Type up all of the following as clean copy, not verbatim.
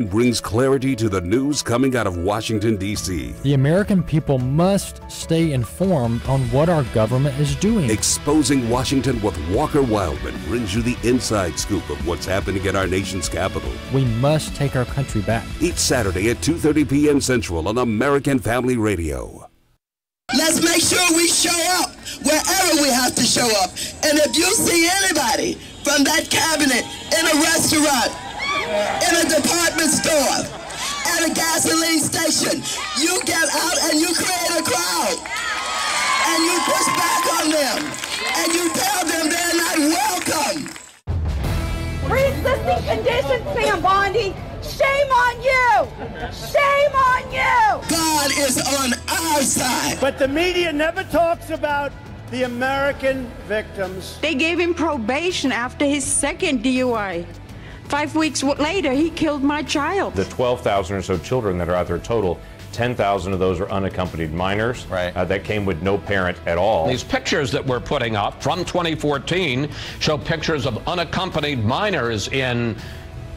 brings clarity to the news coming out of Washington, D.C. The American people must stay informed on what our government is doing. Exposing Washington with Walker Wildman brings you the inside scoop of what's happening at our nation's capital. We must take our country back. Each Saturday at 2:30 p.m. Central on American Family Radio. Let's make sure we show up wherever we have to show up. And if you see anybody from that cabinet in a restaurant, in a department store, at a gasoline station, you get out and you create a crowd. And you push back on them. And you tell them they're not welcome. Pre-existing conditions, Sam Bondi. Shame on you! Shame on you! God is on our side. But the media never talks about the American victims. They gave him probation after his second DUI. 5 weeks later, he killed my child. The 12,000 or so children that are out there total, 10,000 of those are unaccompanied minors that came with no parent at all. These pictures that we're putting up from 2014 show pictures of unaccompanied minors in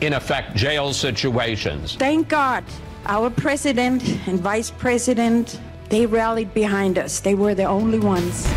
effect, jail situations. Thank God, our president and vice president, they rallied behind us. They were the only ones.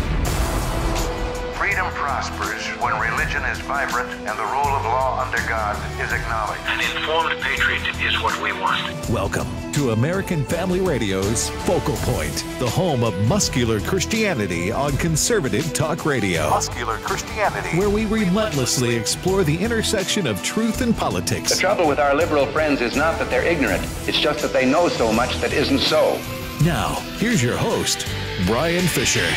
Freedom prospers when religion is vibrant and the rule of law under God is acknowledged. An informed patriot is what we want. Welcome to American Family Radio's Focal Point, the home of muscular Christianity on conservative talk radio. Muscular Christianity. Where we relentlessly explore the intersection of truth and politics. The trouble with our liberal friends is not that they're ignorant. It's just that they know so much that isn't so. Now, here's your host, Brian Fisher.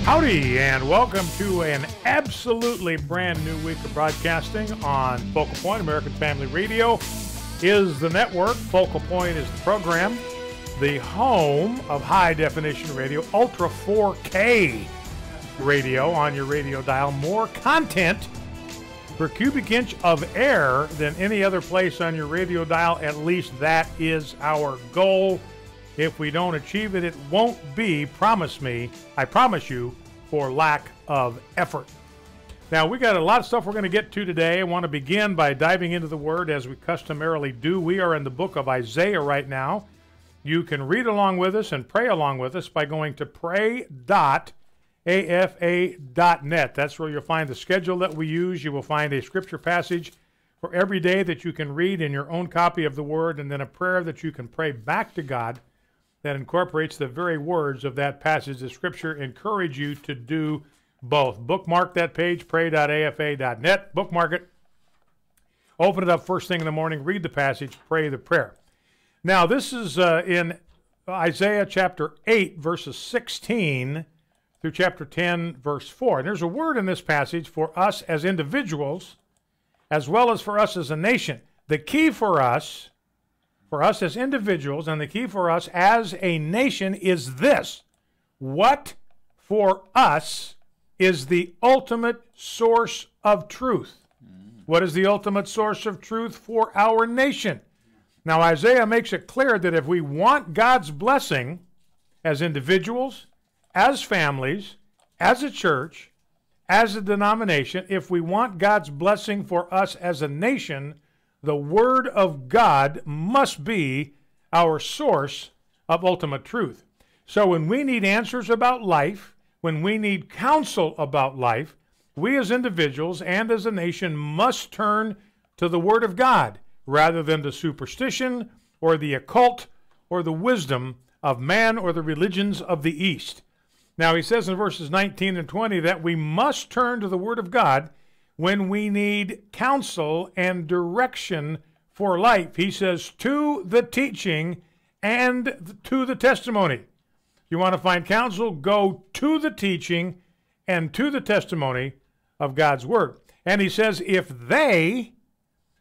Howdy, and welcome to an absolutely brand new week of broadcasting on Focal Point. American Family Radio is the network. Focal Point is the program. The home of high-definition radio, Ultra 4K radio on your radio dial. More content per cubic inch of air than any other place on your radio dial. At least that is our goal. If we don't achieve it, it won't be, promise me, I promise you, for lack of effort. Now, we got a lot of stuff we're going to get to today. I want to begin by diving into the Word as we customarily do. We are in the book of Isaiah right now. You can read along with us and pray along with us by going to pray.afa.net. That's where you'll find the schedule that we use. You will find a scripture passage for every day that you can read in your own copy of the Word, and then a prayer that you can pray back to God that incorporates the very words of that passage of Scripture. Encourage you to do both. Bookmark that page, pray.afa.net. Bookmark it. Open it up first thing in the morning. Read the passage. Pray the prayer. Now, this is in Isaiah chapter 8, verses 16 through chapter 10, verse 4. And there's a word in this passage for us as individuals as well as for us as a nation. The key for us as individuals, and the key for us as a nation is this: what for us is the ultimate source of truth? What is the ultimate source of truth for our nation? Now, Isaiah makes it clear that if we want God's blessing as individuals, as families, as a church, as a denomination, if we want God's blessing for us as a nation, the Word of God must be our source of ultimate truth. So when we need answers about life, when we need counsel about life, we as individuals and as a nation must turn to the Word of God rather than to superstition or the occult or the wisdom of man or the religions of the East. Now, he says in verses 19 and 20 that we must turn to the Word of God when we need counsel and direction for life. He says, to the teaching and to the testimony. You want to find counsel? Go to the teaching and to the testimony of God's Word. And he says, if they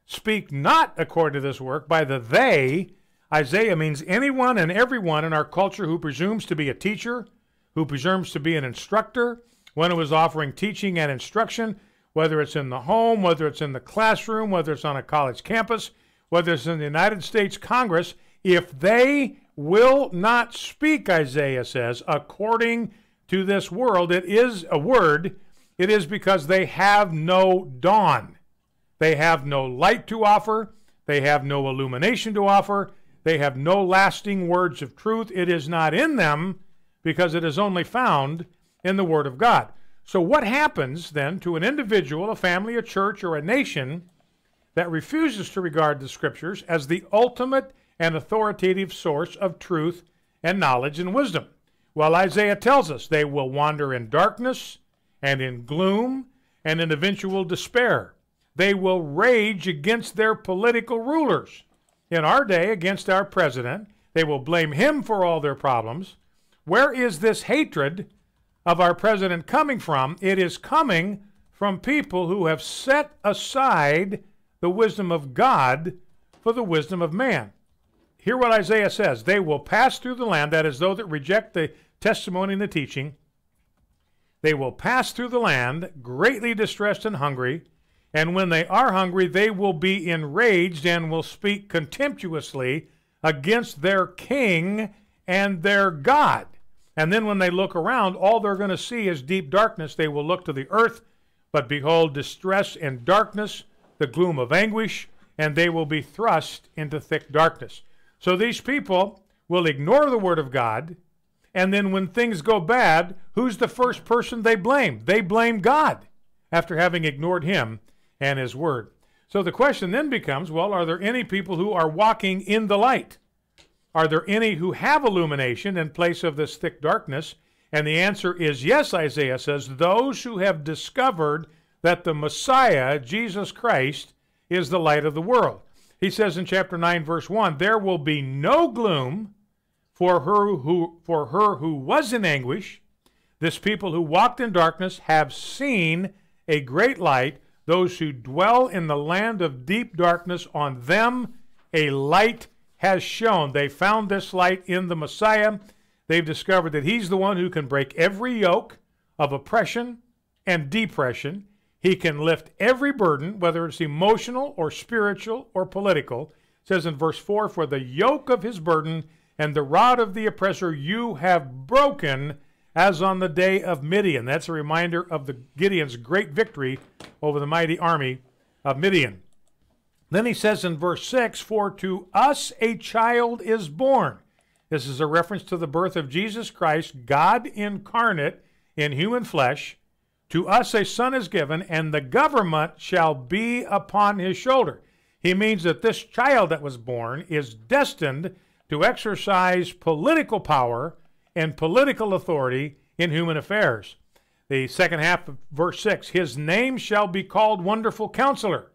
speak not according to this work, by the they, Isaiah means anyone and everyone in our culture who presumes to be a teacher, who presumes to be an instructor, one who is offering teaching and instruction, whether it's in the home, whether it's in the classroom, whether it's on a college campus, whether it's in the United States Congress, if they will not speak, Isaiah says, according to this world, it is a word, it is because they have no dawn. They have no light to offer. They have no illumination to offer. They have no lasting words of truth. It is not in them because it is only found in the Word of God. So what happens then to an individual, a family, a church, or a nation that refuses to regard the Scriptures as the ultimate and authoritative source of truth and knowledge and wisdom? Well, Isaiah tells us they will wander in darkness and in gloom and in eventual despair. They will rage against their political rulers. In our day, against our president, they will blame him for all their problems. Where is this hatred of our president coming from? It is coming from people who have set aside the wisdom of God for the wisdom of man. Hear what Isaiah says. They will pass through the land, that is, those that reject the testimony and the teaching. They will pass through the land, greatly distressed and hungry, and when they are hungry, they will be enraged and will speak contemptuously against their king and their God. And then when they look around, all they're going to see is deep darkness. They will look to the earth, but behold distress and darkness, the gloom of anguish, and they will be thrust into thick darkness. So these people will ignore the Word of God, and then when things go bad, who's the first person they blame? They blame God after having ignored Him and His Word. So the question then becomes, well, are there any people who are walking in the light? Are there any who have illumination in place of this thick darkness? And the answer is yes, Isaiah says, those who have discovered that the Messiah, Jesus Christ, is the light of the world. He says in chapter 9, verse 1, there will be no gloom for her who was in anguish. This people who walked in darkness have seen a great light. Those who dwell in the land of deep darkness, on them a light has shone. They found this light in the Messiah. They've discovered that He's the one who can break every yoke of oppression and depression. He can lift every burden, whether it's emotional or spiritual or political. It says in verse 4, for the yoke of His burden and the rod of the oppressor you have broken, as on the day of Midian. That's a reminder of the Gideon's great victory over the mighty army of Midian. Then he says in verse 6, for to us a child is born. This is a reference to the birth of Jesus Christ, God incarnate in human flesh. To us a son is given, and the government shall be upon His shoulder. He means that this child that was born is destined to exercise political power and political authority in human affairs. The second half of verse 6, His name shall be called Wonderful Counselor,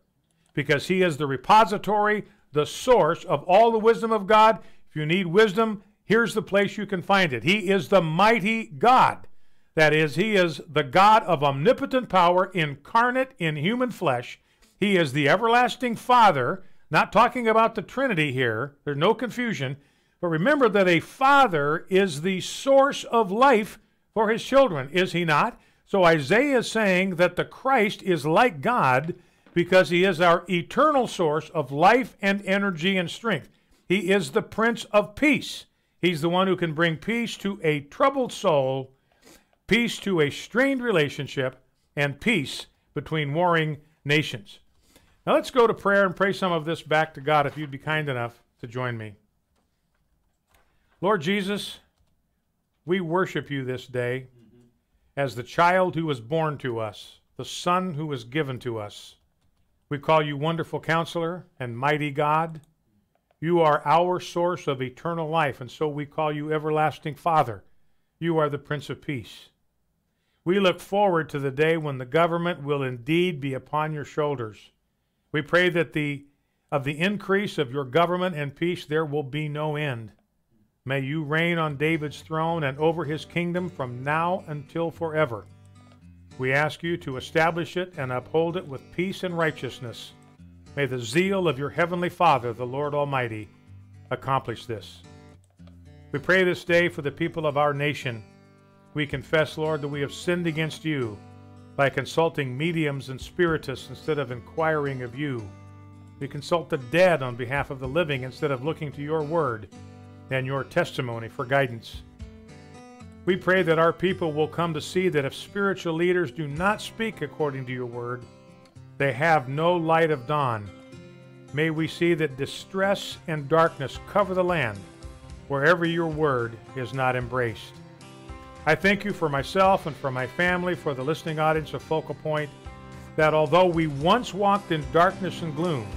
because He is the repository, the source of all the wisdom of God. If you need wisdom, here's the place you can find it. He is the mighty God. That is, He is the God of omnipotent power, incarnate in human flesh. He is the everlasting Father, not talking about the Trinity here. There's no confusion. But remember that a father is the source of life for his children, is he not? So Isaiah is saying that the Christ is like God because He is our eternal source of life and energy and strength. He is the Prince of Peace. He's the one who can bring peace to a troubled soul, peace to a strained relationship, and peace between warring nations. Now let's go to prayer and pray some of this back to God, if you'd be kind enough to join me. Lord Jesus, we worship You this day as the child who was born to us, the Son who was given to us. We call You Wonderful Counselor and Mighty God. You are our source of eternal life, and so we call You Everlasting Father. You are the Prince of Peace. We look forward to the day when the government will indeed be upon Your shoulders. We pray that of the increase of Your government and peace there will be no end. May You reign on David's throne and over His kingdom from now until forever. We ask You to establish it and uphold it with peace and righteousness. May the zeal of Your heavenly Father, the Lord Almighty, accomplish this. We pray this day for the people of our nation. We confess, Lord, that we have sinned against You by consulting mediums and spiritists instead of inquiring of You. We consult the dead on behalf of the living instead of looking to Your word and Your testimony for guidance. We pray that our people will come to see that if spiritual leaders do not speak according to Your word, They have no light of dawn. May we see that distress and darkness cover the land wherever your word is not embraced. I thank you for myself and for my family, for the listening audience of Focal Point, that although we once walked in darkness and gloom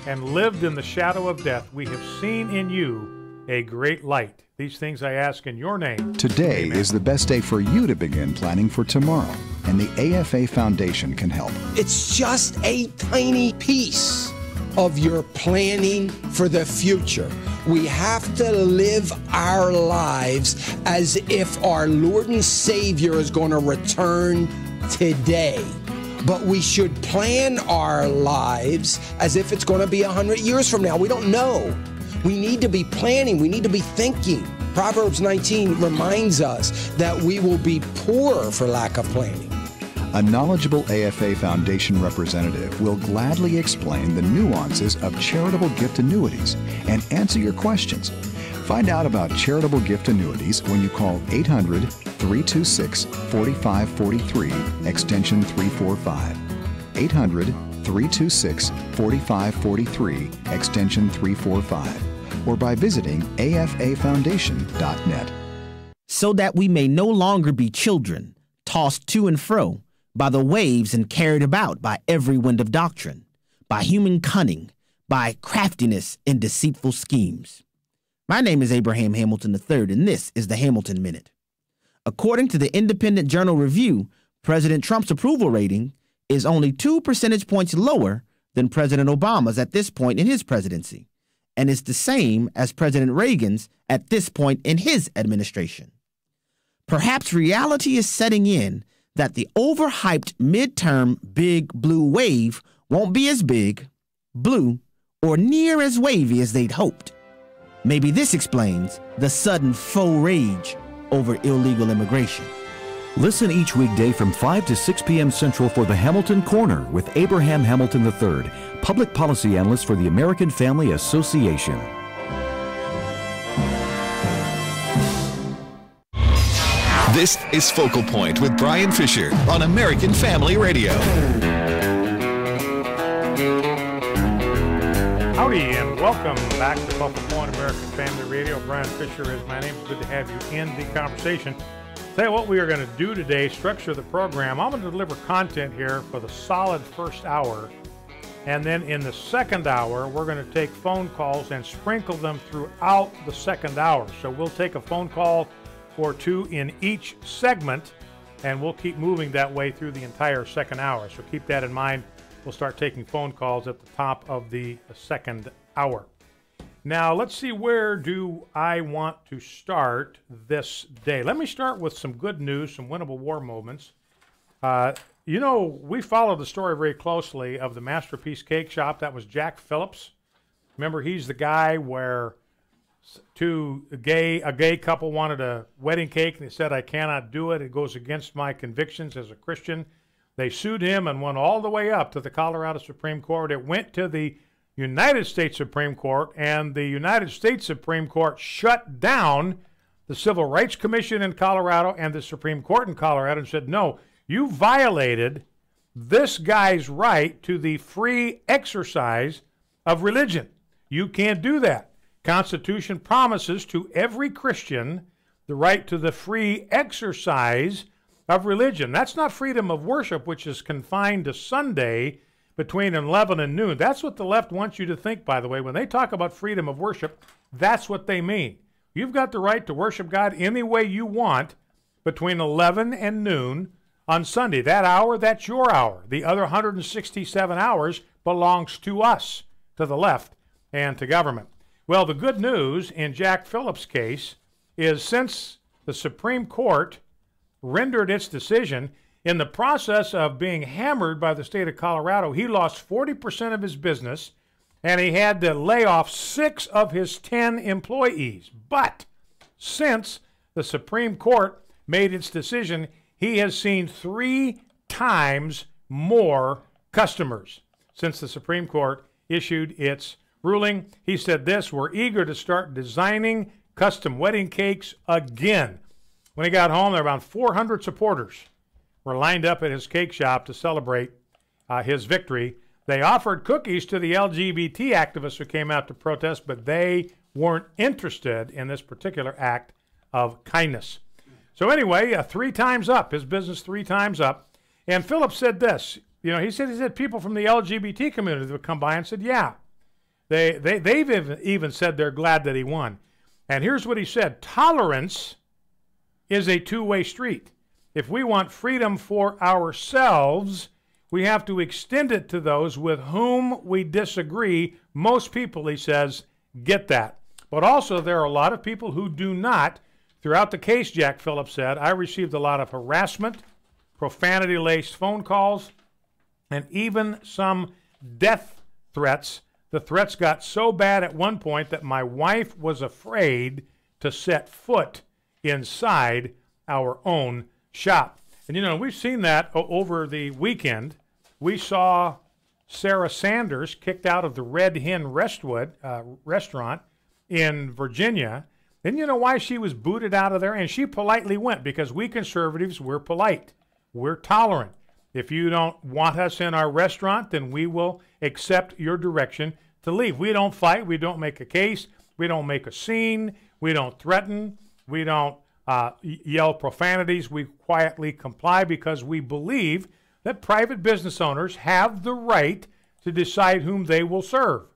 and lived in the shadow of death, we have seen in you a great light. These things I ask in your name. Today Amen. is the best day for you to begin planning for tomorrow, and the AFA Foundation can help. It's just a tiny piece of your planning for the future. We have to live our lives as if our Lord and Savior is going to return today. But we should plan our lives as if it's going to be 100 years from now. We don't know. We need to be planning. We need to be thinking. Proverbs 19 reminds us that we will be poorer for lack of planning. A knowledgeable AFA Foundation representative will gladly explain the nuances of charitable gift annuities and answer your questions. Find out about charitable gift annuities when you call 800-326-4543, extension 345. 800-326-4543, extension 345. Or by visiting afafoundation.net. So that we may no longer be children, tossed to and fro by the waves and carried about by every wind of doctrine, by human cunning, by craftiness and deceitful schemes. My name is Abraham Hamilton III, and this is the Hamilton Minute. According to the Independent Journal Review, President Trump's approval rating is only 2 percentage points lower than President Obama's at this point in his presidency, and is the same as President Reagan's at this point in his administration. Perhaps reality is setting in that the overhyped midterm big blue wave won't be as big, blue, or near as wavy as they'd hoped. Maybe this explains the sudden faux rage over illegal immigration. Listen each weekday from 5 to 6 p.m. Central for the Hamilton Corner with Abraham Hamilton III, public policy analyst for the American Family Association. This is Focal Point with Brian Fisher on American Family Radio. Howdy, and welcome back to Focal Point, American Family Radio. Brian Fisher is my name. It's good to have you in the conversation. Tell you what we are going to do today, structure the program. I'm going to deliver content here for the solid first hour. And then in the second hour, we're going to take phone calls and sprinkle them throughout the second hour. So we'll take a phone call or two in each segment, and we'll keep moving that way through the entire second hour. So keep that in mind. We'll start taking phone calls at the top of the second hour. Now, let's see, where do I want to start this day? Let me start with some good news, some winnable war moments. You know, we followed the story very closely of the Masterpiece Cake Shop. That was Jack Phillips. Remember, he's the guy where a gay couple wanted a wedding cake, and he said, I cannot do it. It goes against my convictions as a Christian. They sued him and went all the way up to the Colorado Supreme Court. It went to the United States Supreme Court, and the United States Supreme Court shut down the Civil Rights Commission in Colorado and the Supreme Court in Colorado and said, no, you violated this guy's right to the free exercise of religion. You can't do that. Constitution promises to every Christian the right to the free exercise of religion. That's not freedom of worship, which is confined to Sunday between 11 and noon. That's what the left wants you to think, by the way. When they talk about freedom of worship, that's what they mean. You've got the right to worship God any way you want between 11 and noon on Sunday. That hour, that's your hour. The other 167 hours belongs to us, to the left, and to government. Well, the good news in Jack Phillips' case is since the Supreme Court rendered its decision, in the process of being hammered by the state of Colorado, he lost 40% of his business, and he had to lay off 6 of his 10 employees. But since the Supreme Court made its decision, he has seen 3 times more customers since the Supreme Court issued its ruling. He said this, we're eager to start designing custom wedding cakes again. When he got home, there were around 400 supporters were lined up at his cake shop to celebrate his victory. They offered cookies to the LGBT activists who came out to protest, but they weren't interested in this particular act of kindness. So anyway, 3 times up, his business 3 times up. And Philip said this, you know, he said people from the LGBT community would come by and said, yeah, they've even said they're glad that he won. And here's what he said: tolerance is a two-way street. If we want freedom for ourselves, we have to extend it to those with whom we disagree. Most people, he says, get that. But also there are a lot of people who do not. Throughout the case, Jack Phillips said, I received a lot of harassment, profanity-laced phone calls, and even some death threats. The threats got so bad at one point that my wife was afraid to set foot inside our own shop. And, you know, we've seen that over the weekend. We saw Sarah Sanders kicked out of the Red Hen restaurant in Virginia. And you know why she was booted out of there? And she politely went, because we conservatives, we're polite. We're tolerant. If you don't want us in our restaurant, then we will accept your direction to leave. We don't fight. We don't make a case. We don't make a scene. We don't threaten. We don't yell profanities. We quietly comply because we believe that private business owners have the right to decide whom they will serve.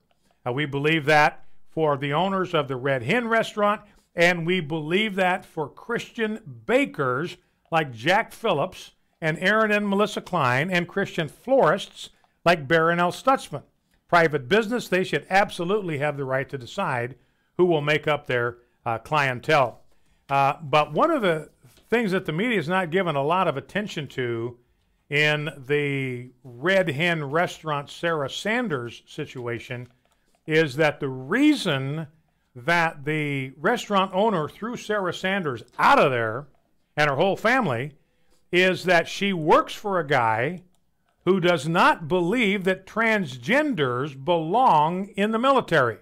We believe that for the owners of the Red Hen restaurant, and we believe that for Christian bakers like Jack Phillips and Aaron and Melissa Klein, and Christian florists like Baron L. Stutzman. Private business, they should absolutely have the right to decide who will make up their clientele. But one of the things that the media is not given a lot of attention to in the Red Hen restaurant Sarah Sanders situation is that the reason that the restaurant owner threw Sarah Sanders out of there and her whole family is that she works for a guy who does not believe that transgenders belong in the military.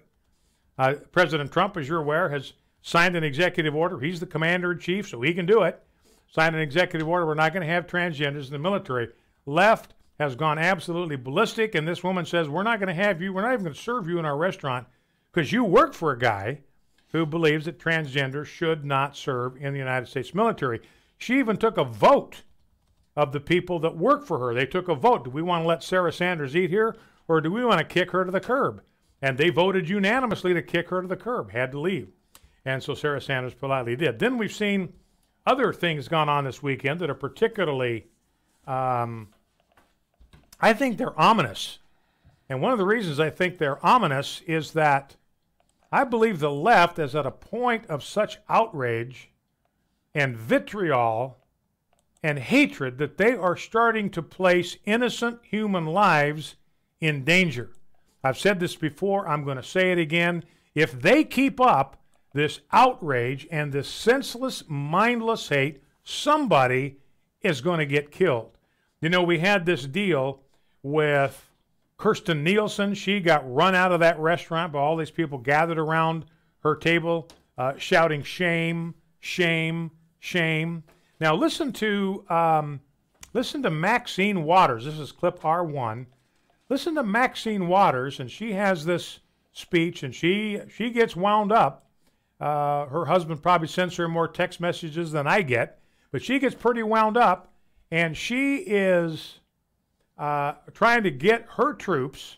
President Trump, as you're aware, has signed an executive order. He's the commander-in-chief, so he can do it. Signed an executive order. We're not going to have transgenders in the military. Left has gone absolutely ballistic, and this woman says, we're not going to have you, we're not even going to serve you in our restaurant because you work for a guy who believes that transgenders should not serve in the United States military. She even took a vote of the people that work for her. They took a vote. Do we want to let Sarah Sanders eat here, or do we want to kick her to the curb? And they voted unanimously to kick her to the curb, had to leave. And so Sarah Sanders politely did. Then we've seen other things gone on this weekend that are particularly, I think they're ominous. And one of the reasons I think they're ominous is that I believe the left is at a point of such outrage and vitriol and hatred that they are starting to place innocent human lives in danger. I've said this before, I'm going to say it again. If they keep up this outrage and this senseless, mindless hate, somebody is going to get killed. You know, we had this deal with Kirsten Nielsen. She got run out of that restaurant by all these people gathered around her table shouting, shame, shame, shame. Now listen to Maxine Waters. This is clip R1. Listen to Maxine Waters, and she has this speech, and she gets wound up. Her husband probably sends her more text messages than I get, but she gets pretty wound up, and she is trying to get her troops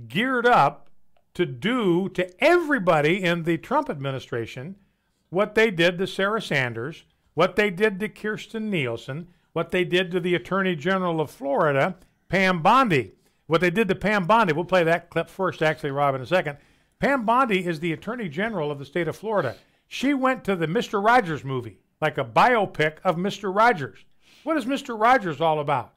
geared up to do to everybody in the Trump administration what they did to Sarah Sanders, what they did to Kirsten Nielsen, what they did to the Attorney General of Florida, Pam Bondi. What they did to Pam Bondi, we'll play that clip first, actually, Rob, in a second. Pam Bondi is the Attorney General of the state of Florida. She went to the Mr. Rogers movie, like a biopic of Mr. Rogers. What is Mr. Rogers all about?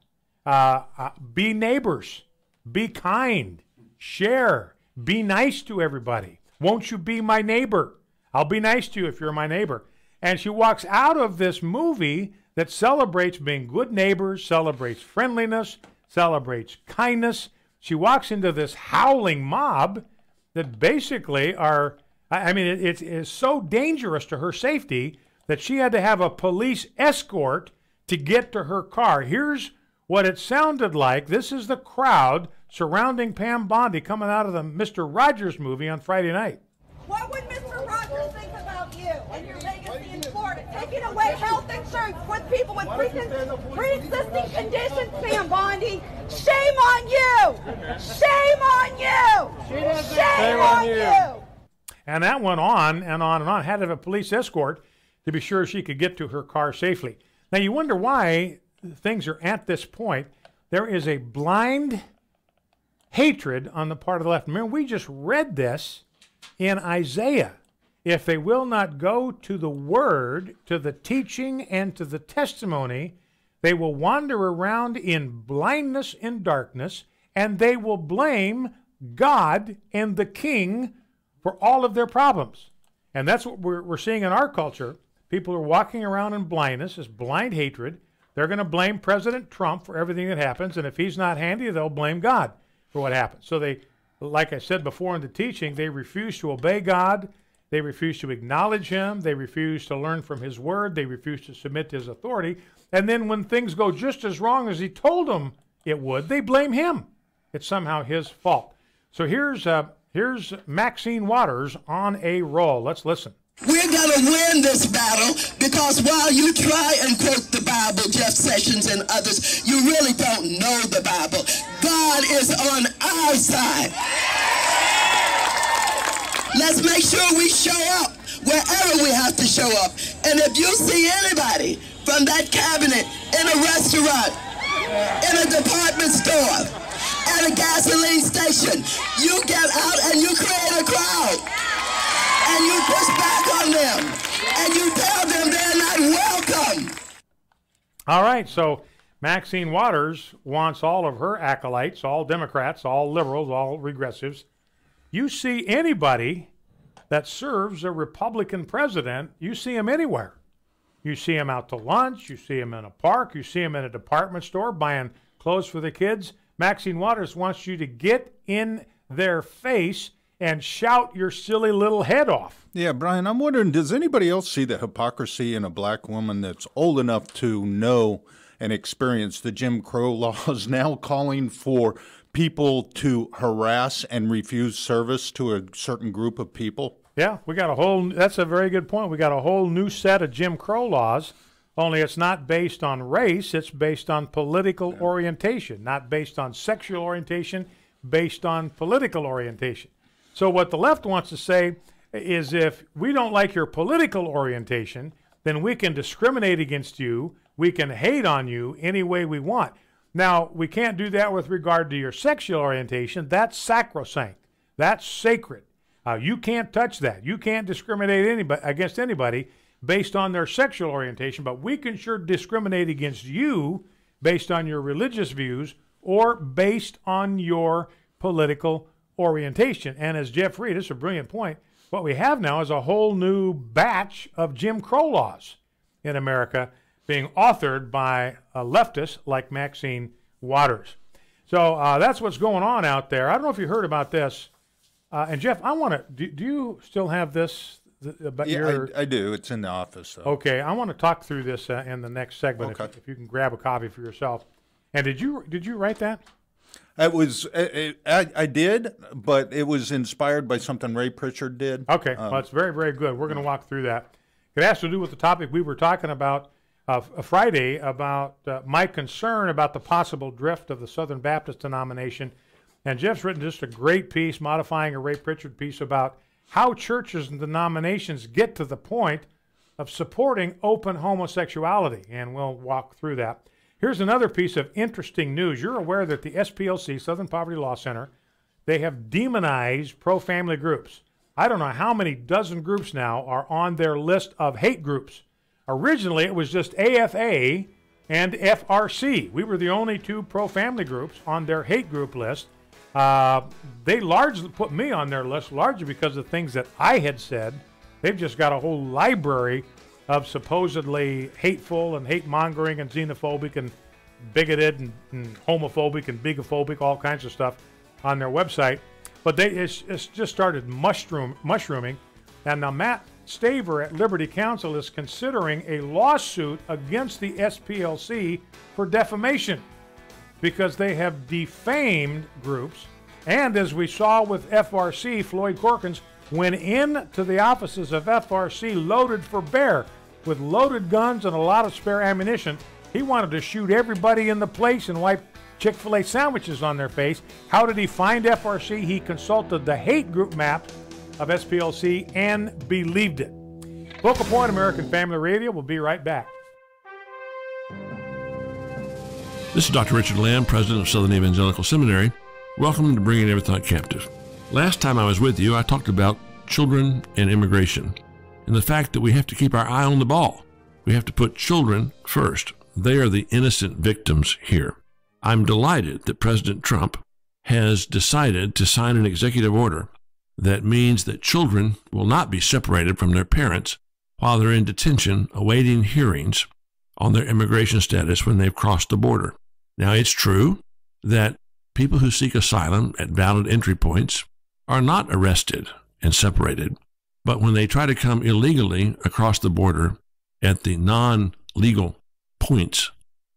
Be neighbors, be kind, share, be nice to everybody. Won't you be my neighbor? I'll be nice to you if you're my neighbor. And she walks out of this movie that celebrates being good neighbors, celebrates friendliness, celebrates kindness. She walks into this howling mob that basically are, I mean, it is so dangerous to her safety that she had to have a police escort to get to her car. Here's what it sounded like. This is the crowd surrounding Pam Bondi coming out of the Mr. Rogers movie on Friday night. What would Mr. Rogers think about you and your legacy in Florida? Taking away health insurance with people with pre-existing conditions, Pam Bondi. Shame on you! Shame on you! Shame on you! And that went on and on and on. Had to have a police escort to be sure she could get to her car safely. Now you wonder why things are at this point. There is a blind hatred on the part of the left. Remember, we just read this in Isaiah. If they will not go to the word, to the teaching, and to the testimony, they will wander around in blindness and darkness, and they will blame God and the king for all of their problems. And that's what we're seeing in our culture. People are walking around in blindness, this blind hatred. They're going to blame President Trump for everything that happens, and if he's not handy, they'll blame God for what happens. So they, like I said before in the teaching, they refuse to obey God. They refuse to acknowledge him. They refuse to learn from his word. They refuse to submit to his authority. And then when things go just as wrong as he told them it would, they blame him. It's somehow his fault. So here's Maxine Waters on a roll. Let's listen. We're going to win this battle because while you try and quote the Bible, Jeff Sessions and others, you really don't know the Bible. God is on our side. Let's make sure we show up wherever we have to show up. And if you see anybody from that cabinet in a restaurant, in a department store, at a gasoline station, you get out and you create a crowd. And you push back on them. And you tell them they're not welcome. All right, so Maxine Waters wants all of her acolytes, all Democrats, all liberals, all regressives. You see anybody that serves a Republican president, you see him anywhere. You see him out to lunch, you see him in a park, you see him in a department store buying clothes for the kids. Maxine Waters wants you to get in their face and shout your silly little head off. Yeah, Brian, I'm wondering, does anybody else see the hypocrisy in a black woman that's old enough to know and experience the Jim Crow laws now calling for people to harass and refuse service to a certain group of people? Yeah, we got a whole, that's a very good point. We got a whole new set of Jim Crow laws, only it's not based on race, it's based on political orientation, not based on sexual orientation, based on political orientation. So what the left wants to say is if we don't like your political orientation, then we can discriminate against you, we can hate on you any way we want. Now, we can't do that with regard to your sexual orientation. That's sacrosanct. That's sacred. You can't touch that. You can't discriminate against anybody based on their sexual orientation, but we can sure discriminate against you based on your religious views or based on your political orientation. And as Jeff Reed, this is a brilliant point, what we have now is a whole new batch of Jim Crow laws in America being authored by a leftist like Maxine Waters. So that's what's going on out there. I don't know if you heard about this. And Jeff, I want to, do you still have this? I do. It's in the office. So. Okay, I want to talk through this in the next segment. Okay. If you can grab a copy for yourself. And did you write that? It was. I did, but it was inspired by something Ray Pritchard did. Okay, well, it's very, very good. We're going to walk through that. It has to do with the topic we were talking about Friday about my concern about the possible drift of the Southern Baptist denomination. And Jeff's written just a great piece, modifying a Ray Pritchard piece about how churches and denominations get to the point of supporting open homosexuality. And we'll walk through that. Here's another piece of interesting news. You're aware that the SPLC, Southern Poverty Law Center, they have demonized pro-family groups. I don't know how many dozen groups now are on their list of hate groups. Originally, it was just AFA and FRC. We were the only two pro-family groups on their hate group list. They largely put me on their list, largely because of things that I had said. They've just got a whole library of supposedly hateful and hate-mongering and xenophobic and bigoted and homophobic and bigophobic, all kinds of stuff on their website. But it's just started mushrooming. And now Matt Staver at Liberty Counsel is considering a lawsuit against the SPLC for defamation. because they have defamed groups. And as we saw with FRC, Floyd Corkins went into the offices of FRC loaded for bear with loaded guns and a lot of spare ammunition. He wanted to shoot everybody in the place and wipe Chick-fil-A sandwiches on their face. How did he find FRC? He consulted the hate group map of SPLC and believed it. Focal Point, American Family Radio. We'll be right back. This is Dr. Richard Lamb, president of Southern Evangelical Seminary. Welcome to Bringing Every Thought Captive. Last time I was with you, I talked about children and immigration and the fact that we have to keep our eye on the ball. We have to put children first. They are the innocent victims here. I'm delighted that President Trump has decided to sign an executive order that means that children will not be separated from their parents while they're in detention awaiting hearings on their immigration status when they've crossed the border. Now, it's true that people who seek asylum at valid entry points are not arrested and separated, but when they try to come illegally across the border at the non-legal points,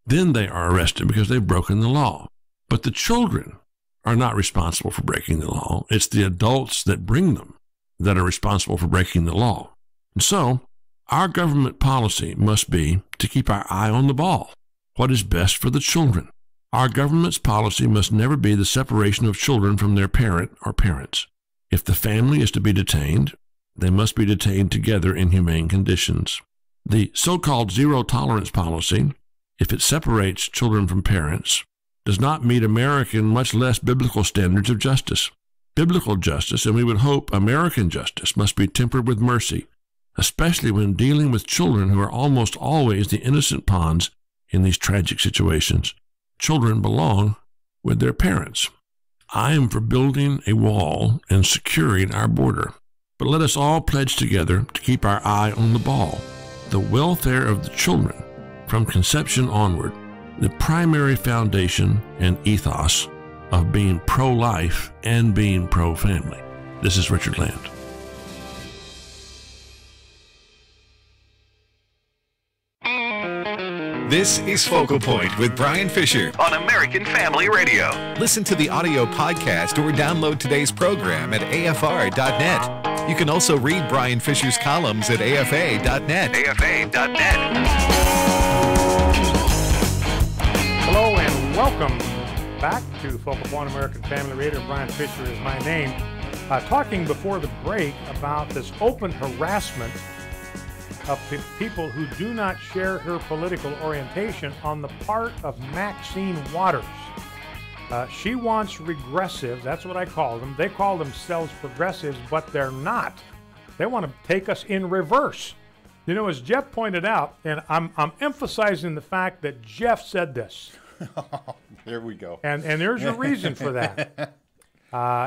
then they are arrested because they've broken the law. But the children are not responsible for breaking the law. It's the adults that bring them that are responsible for breaking the law. And so, our government policy must be to keep our eye on the ball. What is best for the children? Our government's policy must never be the separation of children from their parent or parents. If the family is to be detained, they must be detained together in humane conditions. The so-called zero-tolerance policy, if it separates children from parents, does not meet American, much less biblical standards of justice. Biblical justice, and we would hope American justice, must be tempered with mercy, especially when dealing with children who are almost always the innocent pawns in these tragic situations. Children belong with their parents. I am for building a wall and securing our border. But let us all pledge together to keep our eye on the ball. The welfare of the children, from conception onward, the primary foundation and ethos of being pro-life and being pro-family. This is Richard Land. This is Focal Point with Brian Fisher on American Family Radio. Listen to the audio podcast or download today's program at afr.net. You can also read Brian Fisher's columns at afa.net. afa.net. Hello and welcome back to Focal Point, American Family Radio. Brian Fisher is my name. Talking before the break about this open harassment of people who do not share her political orientation on the part of Maxine Waters. She wants regressives. That's what I call them. They call themselves progressives, but they're not. They want to take us in reverse. You know, as Jeff pointed out, and I'm emphasizing the fact that Jeff said this. There we go. And there's a reason for that.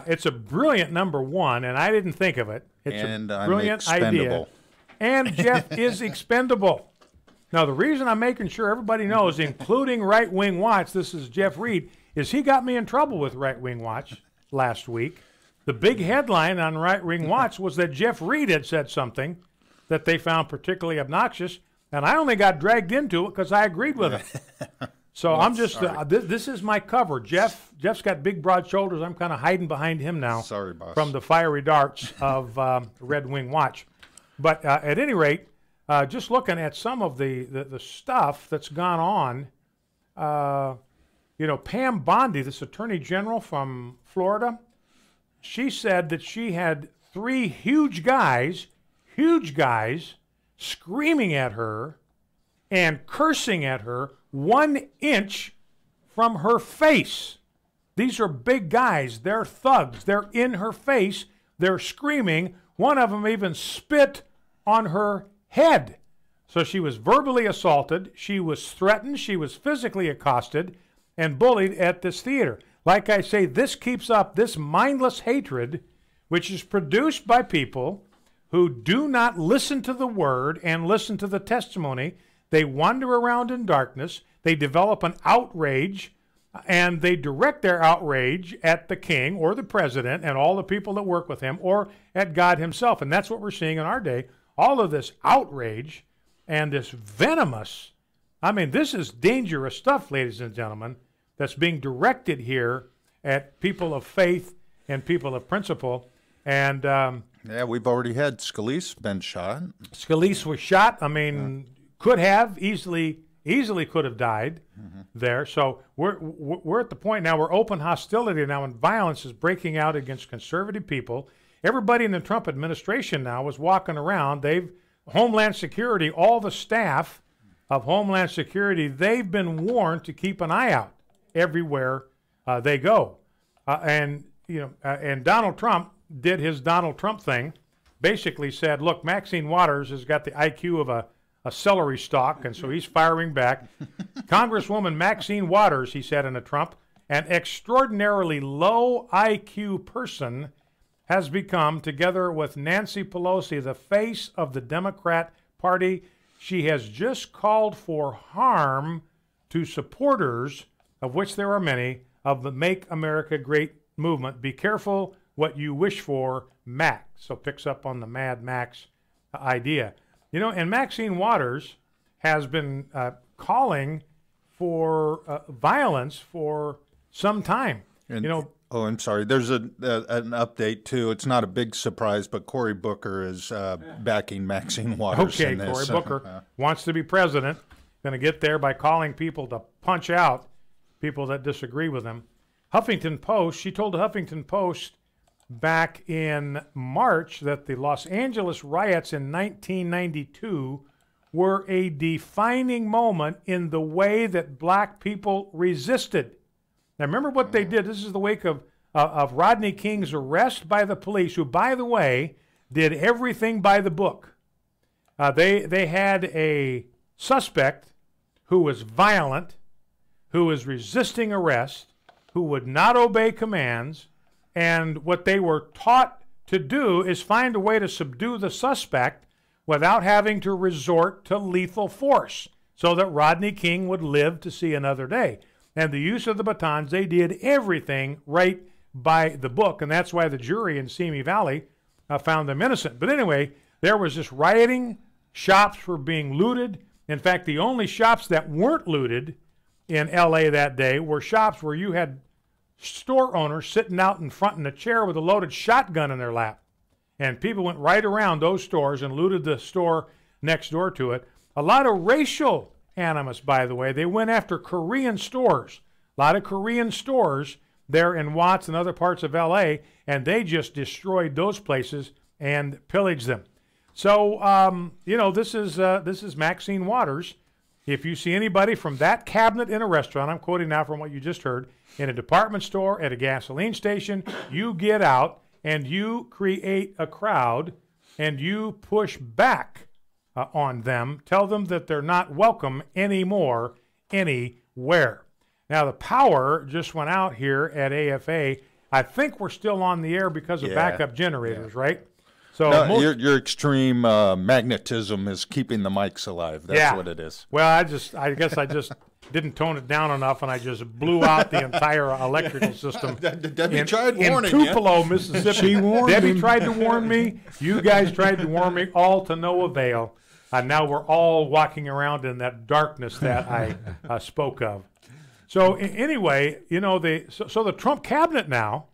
It's a brilliant number one, and I didn't think of it. It's a brilliant idea. And Jeff is expendable. Now, the reason I'm making sure everybody knows, including Right Wing Watch, this is Jeff Reed, is he got me in trouble with Right Wing Watch last week. The big headline on Right Wing Watch was that Jeff Reed had said something that they found particularly obnoxious, and I only got dragged into it because I agreed with it. So well, I'm just, this is my cover. Jeff's got big, broad shoulders. I'm kind of hiding behind him now. Sorry, boss. From the fiery darts of Red Wing Watch. But at any rate, just looking at some of the stuff that's gone on, you know, Pam Bondi, this attorney general from Florida, she said that she had 3 huge guys, screaming at her and cursing at her 1 inch from her face. These are big guys. They're thugs. They're in her face. They're screaming. One of them even spit on her head. So she was verbally assaulted. She was threatened. She was physically accosted and bullied at this theater. Like I say, this keeps up this mindless hatred, which is produced by people who do not listen to the word and listen to the testimony. They wander around in darkness. They develop an outrage, and they direct their outrage at the king or the president and all the people that work with him, or at God himself. And that's what we're seeing in our day. All of this outrage and this venomous, I mean, this is dangerous stuff, ladies and gentlemen. that's being directed here at people of faith and people of principle. And yeah, we've already had Scalise been shot. Scalise was shot. I mean, could have easily could have died there. So we're at the point now where open hostility now and violence is breaking out against conservative people. Everybody in the Trump administration now was walking around. Homeland Security, all the staff of Homeland Security, they've been warned to keep an eye out everywhere they go. And Donald Trump did his Donald Trump thing, basically said, look, Maxine Waters has got the IQ of a celery stalk, and so he's firing back. Congresswoman Maxine Waters, he said in a Trump, an extraordinarily low IQ person, has become, together with Nancy Pelosi, the face of the Democrat Party. She has just called for harm to supporters, of which there are many, of the Make America Great movement. Be careful what you wish for, Max. So picks up on the Mad Max idea. And Maxine Waters has been calling for violence for some time. Oh, I'm sorry. There's an update, too. It's not a big surprise, but Cory Booker is backing Maxine Waters in this. Cory Booker wants to be president. Going to get there by calling people to punch out people that disagree with him. Huffington Post, she told the Huffington Post back in March that the Los Angeles riots in 1992 were a defining moment in the way that black people resisted. Now, remember what they did. This is the wake of Rodney King's arrest by the police, who, by the way, did everything by the book. They had a suspect who was violent, who was resisting arrest, who would not obey commands, and what they were taught to do is find a way to subdue the suspect without having to resort to lethal force so that Rodney King would live to see another day. And the use of the batons, they did everything right by the book, and that's why the jury in Simi Valley found them innocent. But anyway, there was this rioting. Shops were being looted. In fact, the only shops that weren't looted in L.A. that day were shops where you had store owners sitting out in front in a chair with a loaded shotgun in their lap. And people went right around those stores and looted the store next door to it. A lot of racial animus, by the way. They went after Korean stores. A lot of Korean stores there in Watts and other parts of L.A., and they just destroyed those places and pillaged them. So, this is Maxine Waters. If you see anybody from that cabinet in a restaurant, I'm quoting now from what you just heard, in a department store, at a gasoline station, you get out and you create a crowd and you push back on them. Tell them that they're not welcome anymore anywhere. Now, the power just went out here at AFA. I think we're still on the air because of backup generators, right? So no, your extreme magnetism is keeping the mics alive. That's what it is. Well, I guess I just didn't tone it down enough, and I just blew out the entire electrical system. Debbie tried warning in Tupelo, Mississippi. She warned Debbie tried to warn me. You guys tried to warn me, all to no avail. Now we're all walking around in that darkness that I spoke of. So anyway, so the Trump cabinet now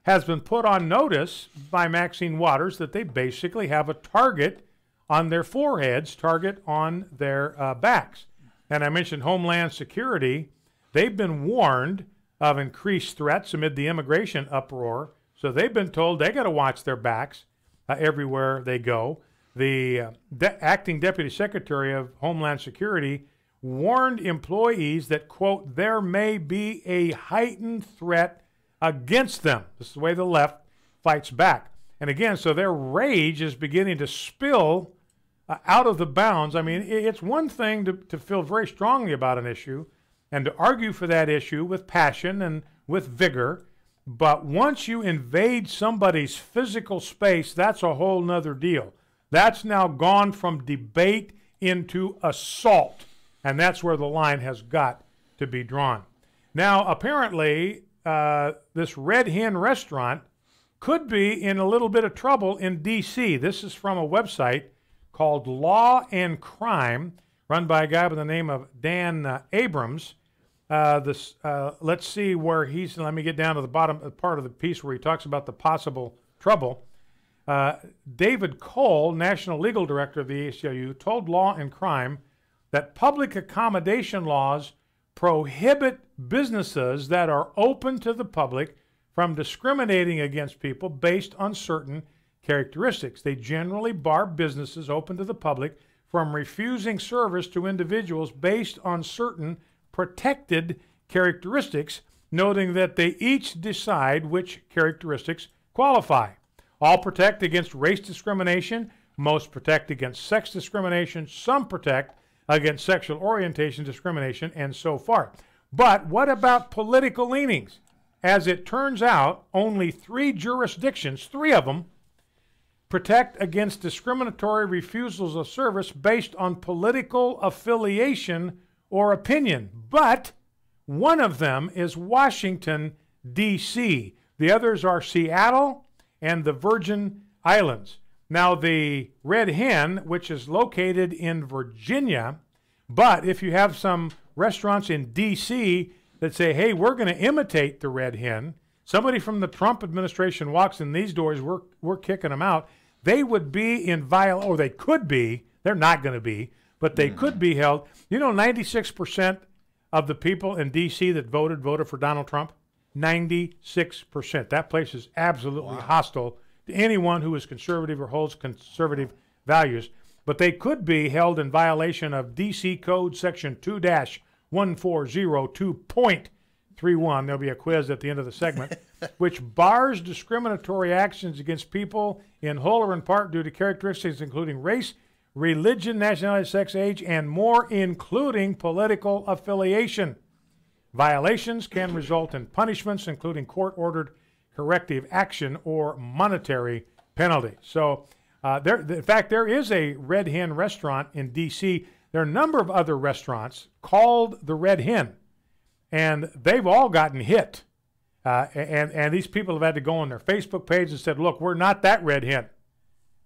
has been put on notice by Maxine Waters that they basically have a target on their foreheads, target on their backs. And I mentioned Homeland Security. They've been warned of increased threats amid the immigration uproar. So they've been told they got to watch their backs everywhere they go. The acting Deputy Secretary of Homeland Security warned employees that, quote, there may be a heightened threat against them. This is the way the left fights back. And again, so their rage is beginning to spill out of the bounds. I mean, it's one thing to feel very strongly about an issue and to argue for that issue with passion and with vigor. But once you invade somebody's physical space, that's a whole nother deal. That's now gone from debate into assault. And that's where the line has got to be drawn. Now, apparently, this Red Hen restaurant could be in a little bit of trouble in D.C. This is from a website called Law and Crime, run by a guy by the name of Dan Abrams. Let's see where let me get down to the bottom part of the piece where he talks about the possible trouble. David Cole, National Legal Director of the ACLU, told Law and Crime that public accommodation laws prohibit businesses that are open to the public from discriminating against people based on certain characteristics. They generally bar businesses open to the public from refusing service to individuals based on certain protected characteristics, noting that they each decide which characteristics qualify. All protect against race discrimination, most protect against sex discrimination, some protect against sexual orientation discrimination, and so forth. But what about political leanings? As it turns out, only 3 jurisdictions, 3 of them, protect against discriminatory refusals of service based on political affiliation or opinion. But one of them is Washington, D.C. The others are Seattle and the Virgin Islands. Now, the Red Hen, which is located in Virginia, but if you have some restaurants in D.C. that say, hey, we're going to imitate the Red Hen, somebody from the Trump administration walks in these doors, we're kicking them out, they would be in or they could be, they're not going to be, but they could be held. You know, 96% of the people in D.C. that voted for Donald Trump? 96%. That place is absolutely hostile to anyone who is conservative or holds conservative values. But they could be held in violation of D.C. Code Section 2-1402.31. There'll be a quiz at the end of the segment, which bars discriminatory actions against people in whole or in part due to characteristics including race, religion, nationality, sex, age, and more, including political affiliation. Violations can result in punishments, including court-ordered corrective action or monetary penalty. So, in fact, there is a Red Hen restaurant in D.C. There are a number of other restaurants called the Red Hen, and they've all gotten hit. And these people have had to go on their Facebook page and said, look, we're not that Red Hen.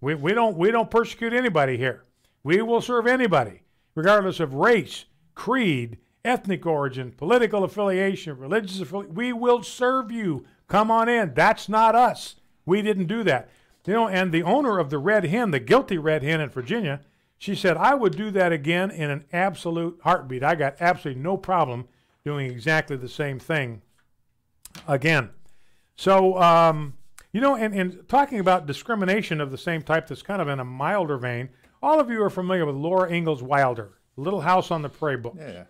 We don't persecute anybody here. We will serve anybody, regardless of race, creed, ethnic origin, political affiliation, religious affiliation. We will serve you. Come on in. That's not us. We didn't do that. You know, and the owner of the Red Hen, the guilty Red Hen in Virginia, she said, I would do that again in an absolute heartbeat. I got absolutely no problem doing exactly the same thing again. So, you know, and talking about discrimination of the same type that's kind of in a milder vein, all of you are familiar with Laura Ingalls Wilder, Little House on the Prairie book. Yeah.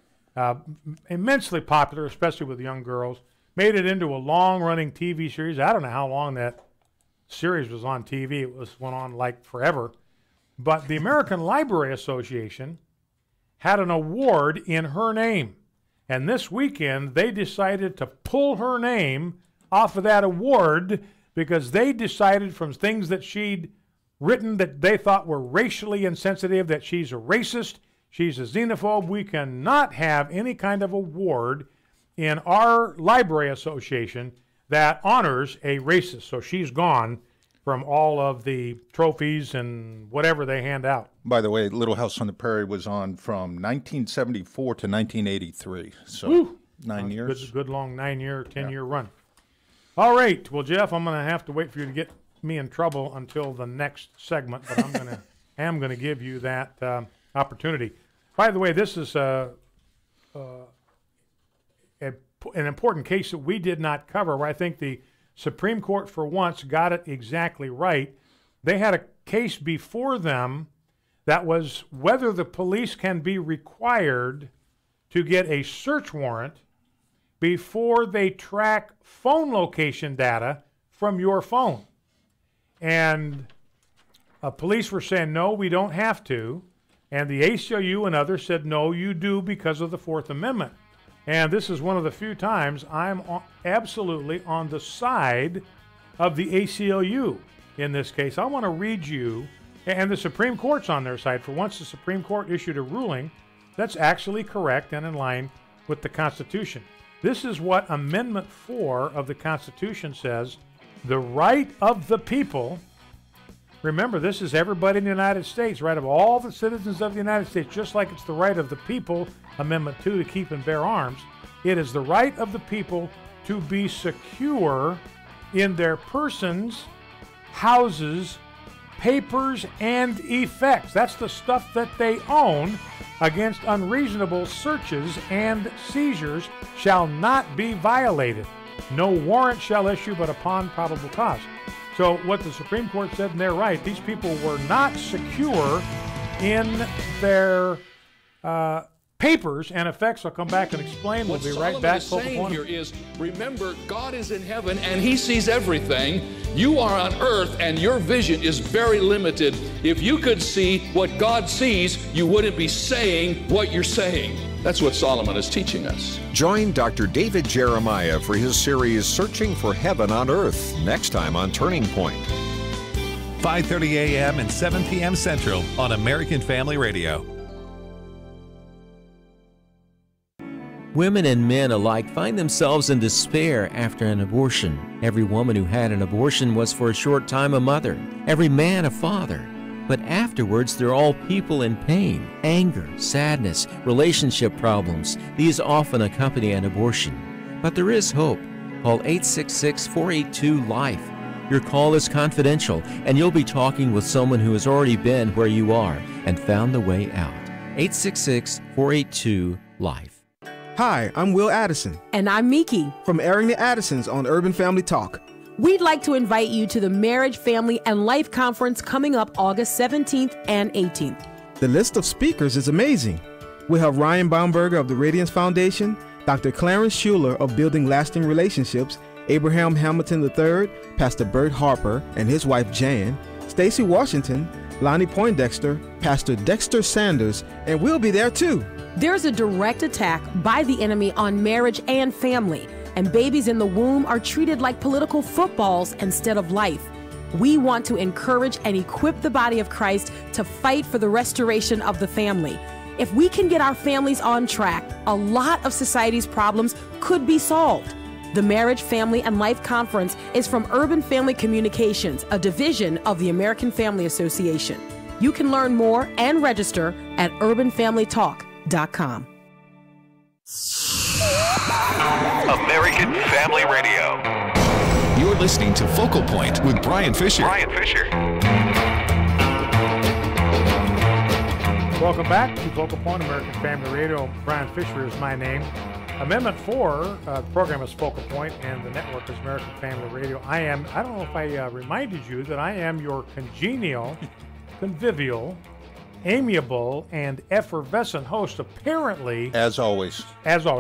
Immensely popular, especially with young girls. Made it into a long-running TV series. I don't know how long that series was on TV. It went on like forever. But the American Library Association had an award in her name. And this weekend, they decided to pull her name off of that award because they decided from things that she'd written that they thought were racially insensitive, that she's a racist, she's a xenophobe. We cannot have any kind of award in our library association that honors a racist. So she's gone from all of the trophies and whatever they hand out. By the way, Little House on the Prairie was on from 1974 to 1983. So 9 years. Good long 9-year, 10-year run. All right. Well, Jeff, I'm going to have to wait for you to get me in trouble until the next segment, but I'm going to give you that opportunity. By the way, this is an important case that we did not cover, where I think the Supreme Court for once got it exactly right. They had a case before them that was whether the police can be required to get a search warrant before they track phone location data from your phone. And police were saying, no, we don't have to. And the ACLU and others said, no, you do because of the Fourth Amendment. And this is one of the few times I'm absolutely on the side of the ACLU in this case. I want to read you, and the Supreme Court's on their side. For once, the Supreme Court issued a ruling that's actually correct and in line with the Constitution. This is what Amendment 4 of the Constitution says: the right of the people. Remember, this is everybody in the United States, right, of all the citizens of the United States, just like it's the right of the people, Amendment 2, to keep and bear arms. It is the right of the people to be secure in their persons, houses, papers, and effects. That's the stuff that they own, against unreasonable searches and seizures shall not be violated. No warrant shall issue but upon probable cause. So what the Supreme Court said, and they're right, these people were not secure in their papers and effects. I'll come back and explain. We'll be right back. What Solomon is saying here is, remember, God is in heaven and he sees everything. You are on earth and your vision is very limited. If you could see what God sees, you wouldn't be saying what you're saying. That's what Solomon is teaching us. Join Dr. David Jeremiah for his series Searching for Heaven on Earth, next time on Turning Point. 5:30 a.m. and 7 p.m. Central on American Family Radio. Women and men alike find themselves in despair after an abortion. Every woman who had an abortion was for a short time a mother, every man a father. But afterwards, they're all people in pain, anger, sadness, relationship problems. These often accompany an abortion. But there is hope. Call 866-482-LIFE. Your call is confidential, and you'll be talking with someone who has already been where you are and found the way out. 866-482-LIFE. Hi, I'm Will Addison. And I'm Miki. From Airing the Addisons on Urban Family Talk. We'd like to invite you to the Marriage, Family, and Life Conference coming up August 17th and 18th. The list of speakers is amazing. We have Ryan Baumberger of the Radiance Foundation, Dr. Clarence Schuler of Building Lasting Relationships, Abraham Hamilton III, Pastor Bert Harper and his wife Jan, Stacy Washington, Lonnie Poindexter, Pastor Dexter Sanders, and we'll be there too. There's a direct attack by the enemy on marriage and family, and babies in the womb are treated like political footballs instead of life. We want to encourage and equip the body of Christ to fight for the restoration of the family. If we can get our families on track, a lot of society's problems could be solved. The Marriage, Family, and Life Conference is from Urban Family Communications, a division of the American Family Association. You can learn more and register at urbanfamilytalk.com. American Family Radio. You're listening to Focal Point with Brian Fisher. Welcome back to Focal Point, American Family Radio. Brian Fisher is my name. Amendment 4, the program is Focal Point, and the network is American Family Radio. I don't know if I reminded you that I am your congenial, convivial, amiable, and effervescent host, apparently. As always.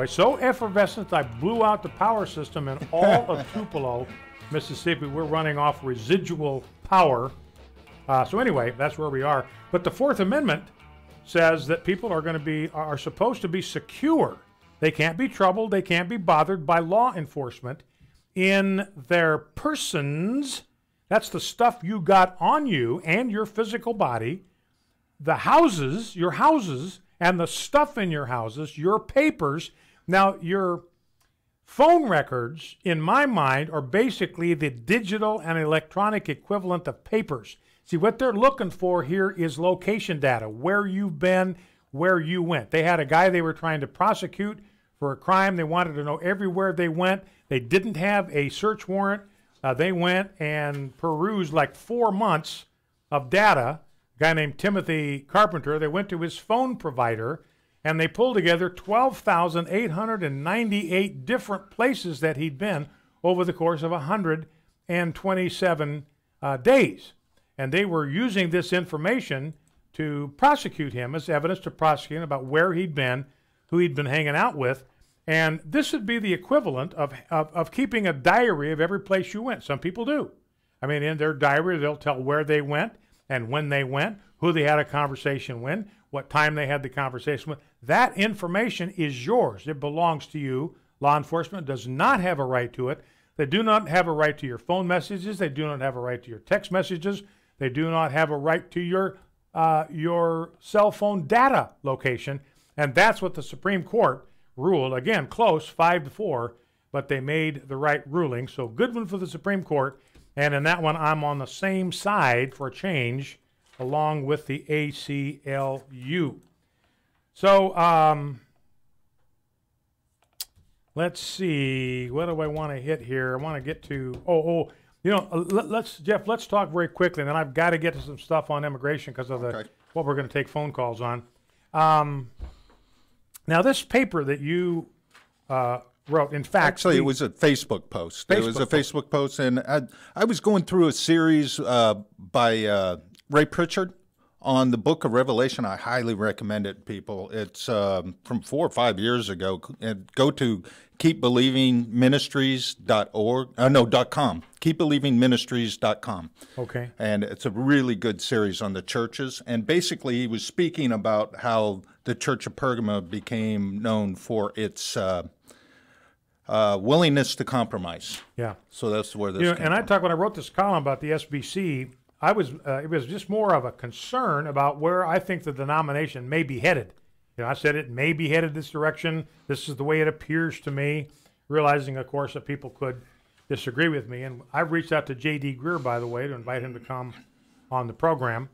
So effervescent, I blew out the power system in all of Tupelo, Mississippi. We're running off residual power. So anyway, that's where we are. But the Fourth Amendment says that people are supposed to be secure. They can't be troubled. They can't be bothered by law enforcement in their persons. That's the stuff you got on you and your physical body. The houses, your houses, and the stuff in your houses, your papers. Now, your phone records, in my mind, are basically the digital and electronic equivalent of papers. See, what they're looking for here is location data, where you've been, where you went. They had a guy they were trying to prosecute for a crime. They wanted to know everywhere they went. They didn't have a search warrant. They went and perused like 4 months of data. A guy named Timothy Carpenter, they went to his phone provider, and they pulled together 12,898 different places that he'd been over the course of 127 days. And they were using this information to prosecute him as evidence to prosecute him about where he'd been, who he'd been hanging out with. And this would be the equivalent of keeping a diary of every place you went. Some people do. I mean, in their diary, they'll tell where they went and when they went, who they had a conversation with, what time they had the conversation with. That information is yours. It belongs to you. Law enforcement does not have a right to it. They do not have a right to your phone messages. They do not have a right to your text messages. They do not have a right to your cell phone data location. And that's what the Supreme Court ruled. Again, close, 5-4, but they made the right ruling. So good one for the Supreme Court. And in that one, I'm on the same side for a change, along with the ACLU. So let's see. What do I want to hit here? I want to get to, Jeff, let's talk very quickly, and then I've got to get to some stuff on immigration because of what we're going to take phone calls on. Now, this paper that you wrote, in fact... Actually, it was a Facebook post. It was a Facebook post, and I was going through a series by Ray Pritchard on the Book of Revelation. I highly recommend it, people. It's from 4 or 5 years ago. Go to keepbelievingministries.com. Keepbelievingministries.com. Okay. And it's a really good series on the churches. And basically, he was speaking about how the Church of Pergamum became known for its willingness to compromise. Yeah. So that's where this came and from. when I wrote this column about the SBC, it was just more of a concern about where I think the denomination may be headed. I said it may be headed this direction. This is the way it appears to me, realizing, of course, that people could disagree with me. And I've reached out to J.D. Greer, by the way, to invite him to come on the program.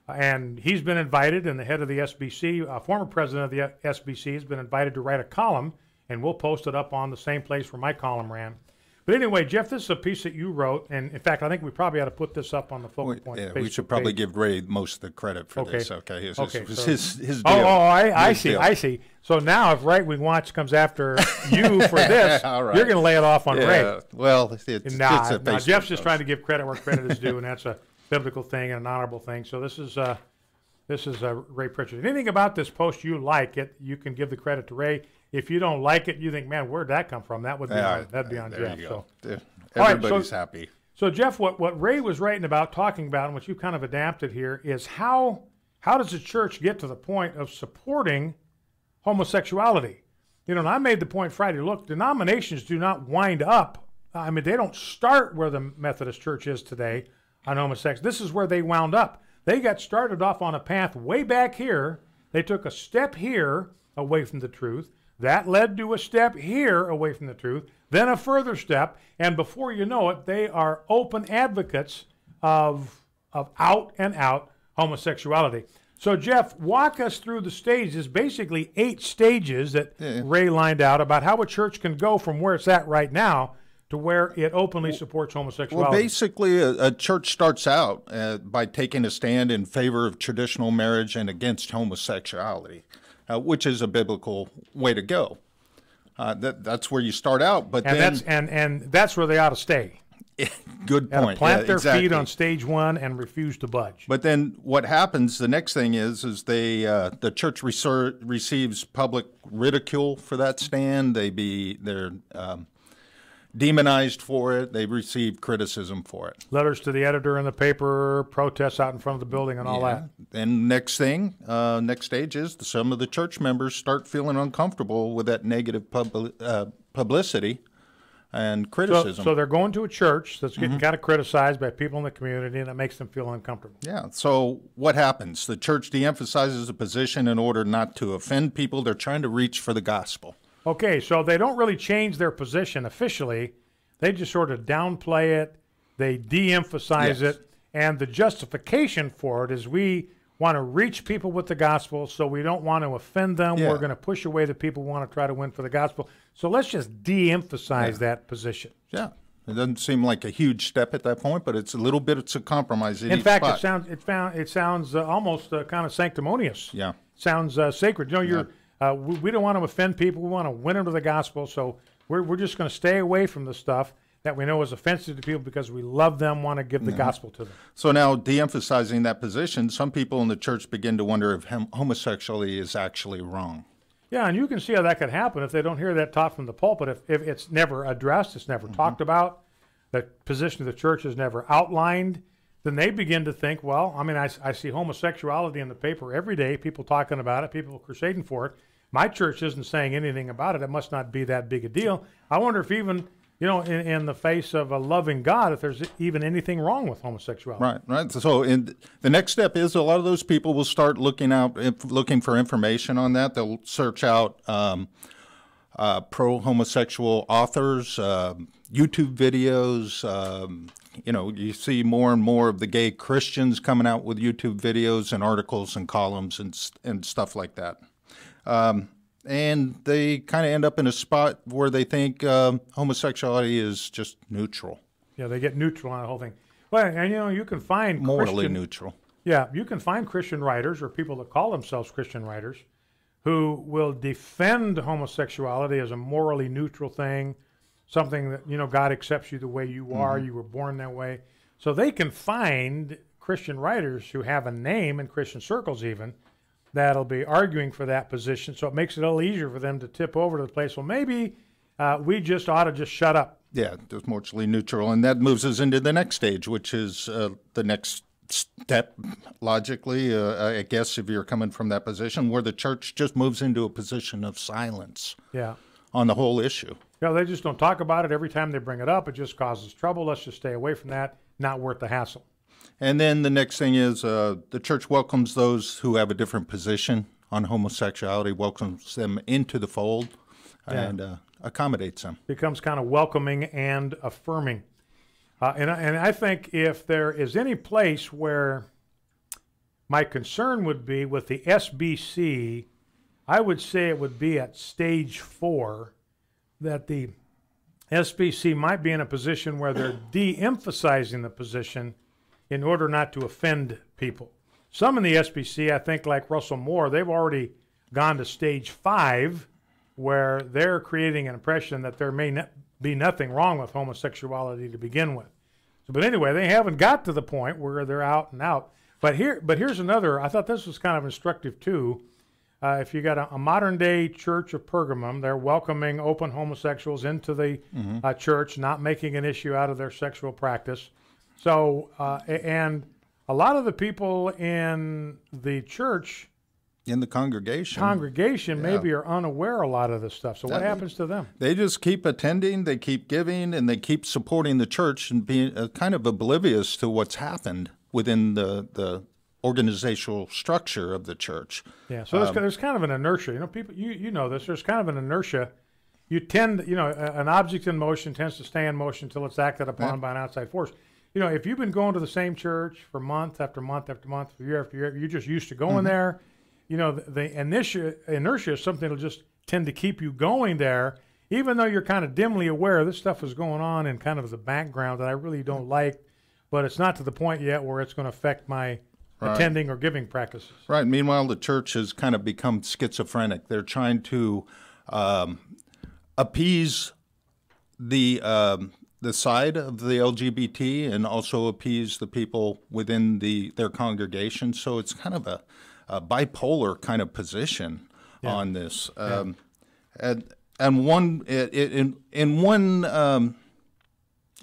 And he's been invited, and the head of the SBC, former president of the SBC, has been invited to write a column, and we'll post it up on the same place where my column ran. But anyway, Jeff, this is a piece that you wrote, and in fact, I think we probably ought to put this up on the Focal Point Facebook we should probably page. give Ray most of the credit for this. Okay, his deal. I see. So now, if Right Wing Watch comes after you for this, right. You're going to lay it off on Ray. Well, it's a Facebook Jeff's just post. trying to give credit where credit is due, and that's a biblical thing and an honorable thing. So this is Ray Pritchard. Anything about this post you like it, you can give the credit to Ray. If you don't like it, you think, man, where'd that come from? That would be that'd be on Jeff. So everybody's happy. So Jeff, what Ray was writing about, talking about, and what you kind of adapted here is how does the church get to the point of supporting homosexuality? And I made the point Friday. Look, denominations do not wind up. I mean, they don't start where the Methodist Church is today on homosexuality. This is where they wound up. They got started off on a path way back here. They took a step here away from the truth. That led to a step here away from the truth, then a further step, and before you know it, they are open advocates of out-and-out homosexuality. So, Jeff, walk us through the stages, basically 8 stages that Ray lined out about how a church can go from where it's at right now to where it openly supports homosexuality. Well, basically, a church starts out by taking a stand in favor of traditional marriage and against homosexuality. Which is a biblical way to go. That's where you start out, but that's where they ought to stay. Good point. Plant their feet on stage 1 and refuse to budge. But then what happens? The next thing is the church receives public ridicule for that stand. They're demonized for it. They receive criticism for it. Letters to the editor in the paper, protests out in front of the building, and all that. And next stage is some of the church members start feeling uncomfortable with that negative publicity and criticism. So they're going to a church that's getting kind of criticized by people in the community, and it makes them feel uncomfortable. Yeah. So what happens? The church de-emphasizes a position in order not to offend people. They're trying to reach for the gospel. Okay, so they don't really change their position officially. They just sort of downplay it. They de-emphasize it. And the justification for it is we want to reach people with the gospel, so we don't want to offend them. Yeah. We're going to push away the people we want to try to win for the gospel. So let's just de-emphasize that position. Yeah. It doesn't seem like a huge step at that point, but it's a little bit. It's a compromise. In fact, it sounds almost kind of sanctimonious. Yeah. Sounds sacred. We don't want to offend people. We want to win them to the gospel. So we're just going to stay away from the stuff that we know is offensive to people because we love them, want to give the gospel to them. So now, de-emphasizing that position, some people in the church begin to wonder if homosexuality is actually wrong. Yeah, and you can see how that could happen if they don't hear that taught from the pulpit. If it's never addressed, it's never talked about, the position of the church is never outlined, then they begin to think, well, I mean, I see homosexuality in the paper every day, people talking about it, people crusading for it. My church isn't saying anything about it. It must not be that big a deal. I wonder if even, in the face of a loving God, if there's even anything wrong with homosexuality. Right. So the next step is a lot of those people will start looking for information on that. They'll search out pro-homosexual authors, YouTube videos. You see more and more of the gay Christians coming out with YouTube videos and articles and columns and stuff like that. and they kind of end up in a spot where they think homosexuality is just neutral. Yeah, they get neutral on the whole thing. Well, and you can find morally neutral. Yeah, you can find Christian writers or people that call themselves Christian writers who will defend homosexuality as a morally neutral thing, something that, God accepts you the way you are, you were born that way. So they can find Christian writers who have a name in Christian circles even that'll be arguing for that position. So it makes it a little easier for them to tip over to the place, well, maybe we just ought to just shut up. Yeah, just morally neutral. And that moves us into the next stage, which is the next step, logically, I guess, if you're coming from that position, where the church just moves into a position of silence on the whole issue. Yeah, they just don't talk about it. Every time they bring it up, it just causes trouble. Let's just stay away from that. Not worth the hassle. And then the next thing is the church welcomes those who have a different position on homosexuality, welcomes them into the fold, and accommodates them. Becomes kind of welcoming and affirming. And I think if there is any place where my concern would be with the SBC, I would say it would be at stage 4, that the SBC might be in a position where they're de-emphasizing the position in order not to offend people. Some in the SBC, I think, like Russell Moore, they've already gone to stage 5, where they're creating an impression that there may be nothing wrong with homosexuality to begin with. So, but anyway, they haven't got to the point where they're out and out. But here's another, I thought this was kind of instructive too. If you got a modern-day church of Pergamum, they're welcoming open homosexuals into the church, not making an issue out of their sexual practice. So, and a lot of the people in the church, in the congregation maybe are unaware of a lot of this stuff. So what happens to them? They just keep attending, they keep giving, and they keep supporting the church and being kind of oblivious to what's happened within the organizational structure of the church. Yeah, so there's kind of an inertia. People, you know this, there's kind of an inertia. You tend, an object in motion tends to stay in motion until it's acted upon by an outside force. If you've been going to the same church for month after month after month, year after year, you're just used to going there. The inertia is something that'll just tend to keep you going there, even though you're kind of dimly aware this stuff is going on in kind of the background that I really don't like, but it's not to the point yet where it's going to affect my attending or giving practices. Right. Meanwhile, the church has kind of become schizophrenic. They're trying to appease the side of the LGBT and also appease the people within their congregation. So it's kind of a bipolar kind of position on this. And one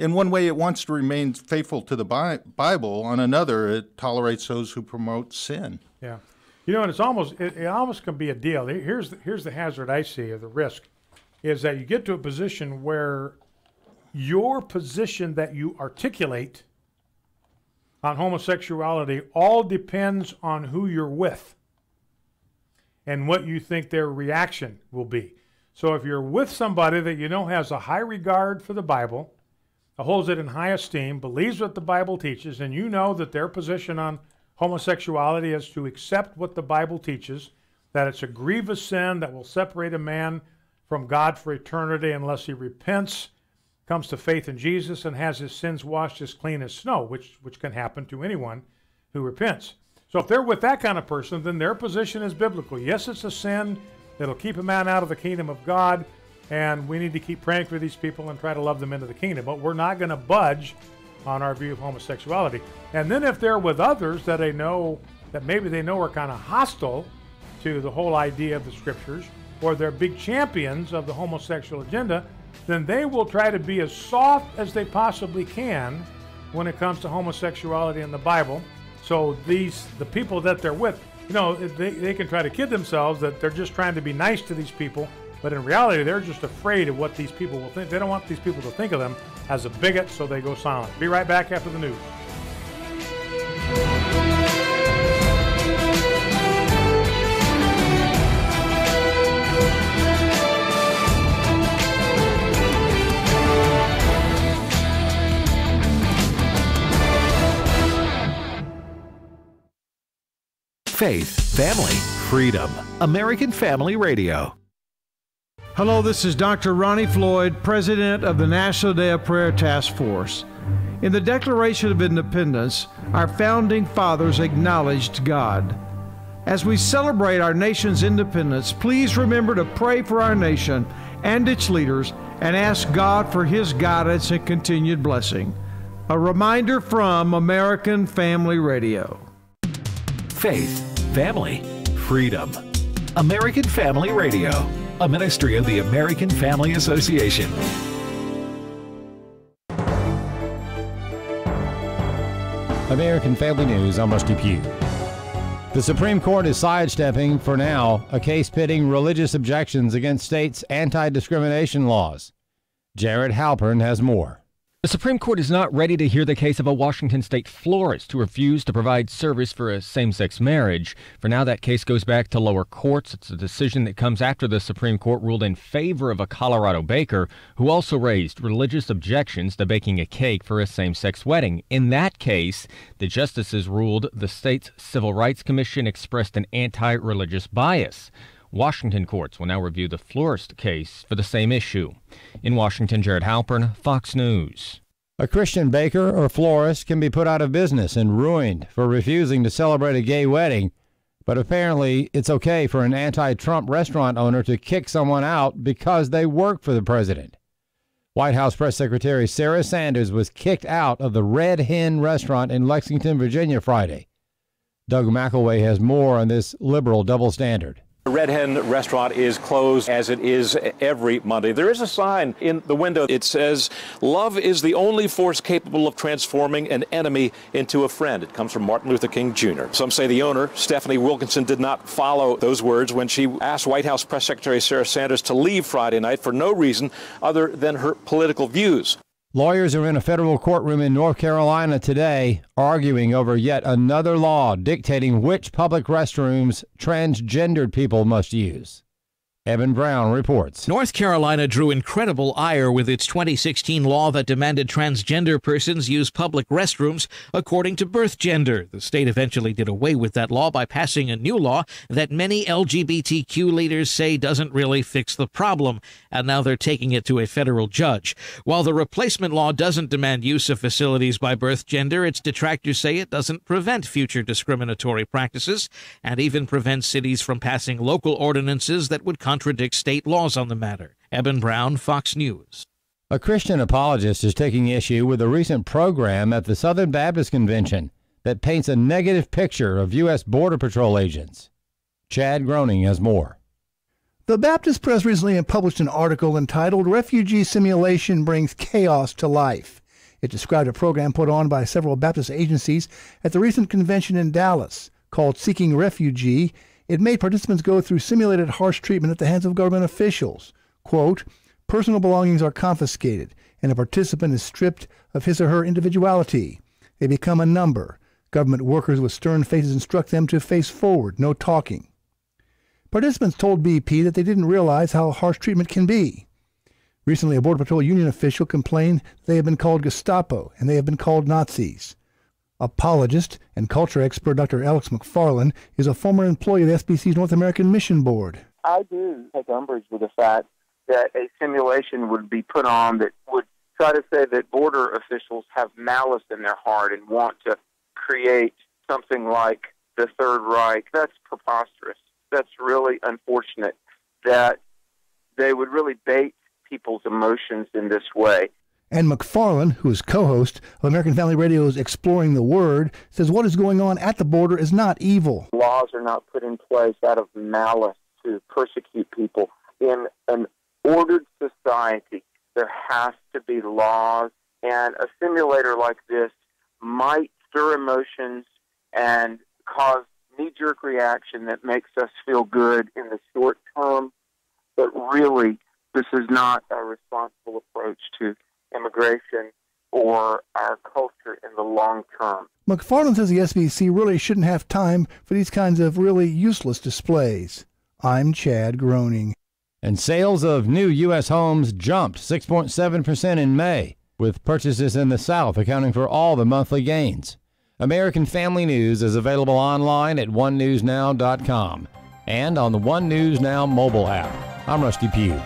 in one way, it wants to remain faithful to the Bible. On another, it tolerates those who promote sin. Yeah, and it almost can be a deal. Here's the hazard I see, or the risk, is that you get to a position where your position that you articulate on homosexuality all depends on who you're with and what you think their reaction will be. So if you're with somebody that has a high regard for the Bible, holds it in high esteem, believes what the Bible teaches, and you know that their position on homosexuality is to accept what the Bible teaches, that it's a grievous sin that will separate a man from God for eternity unless he repents, comes to faith in Jesus, and has his sins washed as clean as snow, which can happen to anyone who repents. So if they're with that kind of person, then their position is biblical. Yes, it's a sin that'll keep a man out of the kingdom of God, and we need to keep praying for these people and try to love them into the kingdom. But we're not going to budge on our view of homosexuality. And then if they're with others that maybe they know are kind of hostile to the whole idea of the Scriptures, or they're big champions of the homosexual agenda, then they will try to be as soft as they possibly can when it comes to homosexuality in the Bible. So the people that they're with, they can try to kid themselves that they're just trying to be nice to these people, but in reality, they're just afraid of what these people will think. They don't want these people to think of them as a bigot, so they go silent. Be right back after the news. Faith, family, freedom. American Family Radio. Hello, this is Dr. Ronnie Floyd, President of the National Day of Prayer Task Force. In the Declaration of Independence, our founding fathers acknowledged God. As we celebrate our nation's independence, please remember to pray for our nation and its leaders and ask God for His guidance and continued blessing. A reminder from American Family Radio. Faith, family, freedom. American Family Radio, a ministry of the American Family Association. American Family News, I'm Rusty Pugh. The Supreme Court is sidestepping, for now, a case pitting religious objections against states' anti-discrimination laws. Jared Halpern has more. The Supreme Court is not ready to hear the case of a Washington state florist who refused to provide service for a same-sex marriage. For now, that case goes back to lower courts. It's a decision that comes after the Supreme Court ruled in favor of a Colorado baker who also raised religious objections to baking a cake for a same-sex wedding. In that case, the justices ruled the state's Civil Rights Commission expressed an anti-religious bias. Washington courts will now review the florist case for the same issue. In Washington, Jared Halpern, Fox News. A Christian baker or florist can be put out of business and ruined for refusing to celebrate a gay wedding, but apparently it's okay for an anti-Trump restaurant owner to kick someone out because they work for the president. White House Press Secretary Sarah Sanders was kicked out of the Red Hen restaurant in Lexington, Virginia Friday. Doug McElway has more on this liberal double standard. The Red Hen restaurant is closed as it is every Monday. There is a sign in the window. It says, "Love is the only force capable of transforming an enemy into a friend." It comes from Martin Luther King Jr. Some say the owner, Stephanie Wilkinson, did not follow those words when she asked White House Press Secretary Sarah Sanders to leave Friday night for no reason other than her political views. Lawyers are in a federal courtroom in North Carolina today arguing over yet another law dictating which public restrooms transgendered people must use. Evan Brown reports. North Carolina drew incredible ire with its 2016 law that demanded transgender persons use public restrooms according to birth gender. The state eventually did away with that law by passing a new law that many LGBTQ leaders say doesn't really fix the problem, and now they're taking it to a federal judge. While the replacement law doesn't demand use of facilities by birth gender, its detractors say it doesn't prevent future discriminatory practices and even prevents cities from passing local ordinances that would contradict state laws on the matter. Eben Brown, Fox News. A Christian apologist is taking issue with a recent program at the Southern Baptist Convention that paints a negative picture of U.S. Border Patrol agents. Chad Groening has more. The Baptist Press recently published an article entitled "Refugee Simulation Brings Chaos to Life." It described a program put on by several Baptist agencies at the recent convention in Dallas called Seeking Refugee. It made participants go through simulated harsh treatment at the hands of government officials. Quote, "Personal belongings are confiscated, and a participant is stripped of his or her individuality. They become a number. Government workers with stern faces instruct them to face forward, no talking." Participants told BP that they didn't realize how harsh treatment can be. Recently, a Border Patrol union official complained they have been called Gestapo and they have been called Nazis. Apologist and culture expert Dr. Alex McFarland is a former employee of the SBC's North American Mission Board. I do take umbrage with the fact that a simulation would be put on that would try to say that border officials have malice in their heart and want to create something like the Third Reich. That's preposterous. That's really unfortunate that they would really bait people's emotions in this way. And McFarland, who is co-host of American Family Radio's Exploring the Word, says what is going on at the border is not evil. Laws are not put in place out of malice to persecute people. In an ordered society, there has to be laws, and a simulator like this might stir emotions and cause knee-jerk reaction that makes us feel good in the short term, but really, this is not a responsible approach to immigration or our culture in the long term. McFarland says the SBC really shouldn't have time for these kinds of really useless displays. I'm Chad Groening. And sales of new U.S. homes jumped 6.7% in May, with purchases in the South accounting for all the monthly gains. American Family News is available online at onenewsnow.com and on the One News Now mobile app. I'm Rusty Pugh.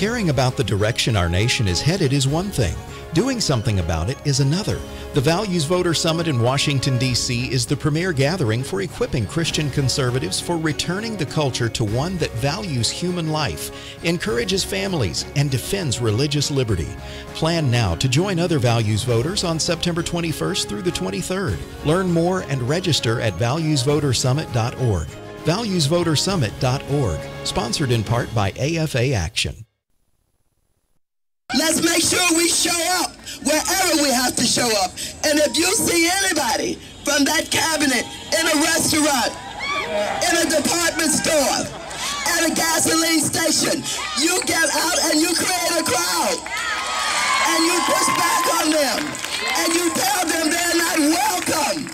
Caring about the direction our nation is headed is one thing. Doing something about it is another. The Values Voter Summit in Washington, D.C. is the premier gathering for equipping Christian conservatives for returning the culture to one that values human life, encourages families, and defends religious liberty. Plan now to join other values voters on September 21st through the 23rd. Learn more and register at valuesvotersummit.org. valuesvotersummit.org, sponsored in part by AFA Action. Let's make sure we show up wherever we have to show up. And if you see anybody from that cabinet in a restaurant, in a department store, at a gasoline station, you get out and you create a crowd. And you push back on them. And you tell them they're not welcome.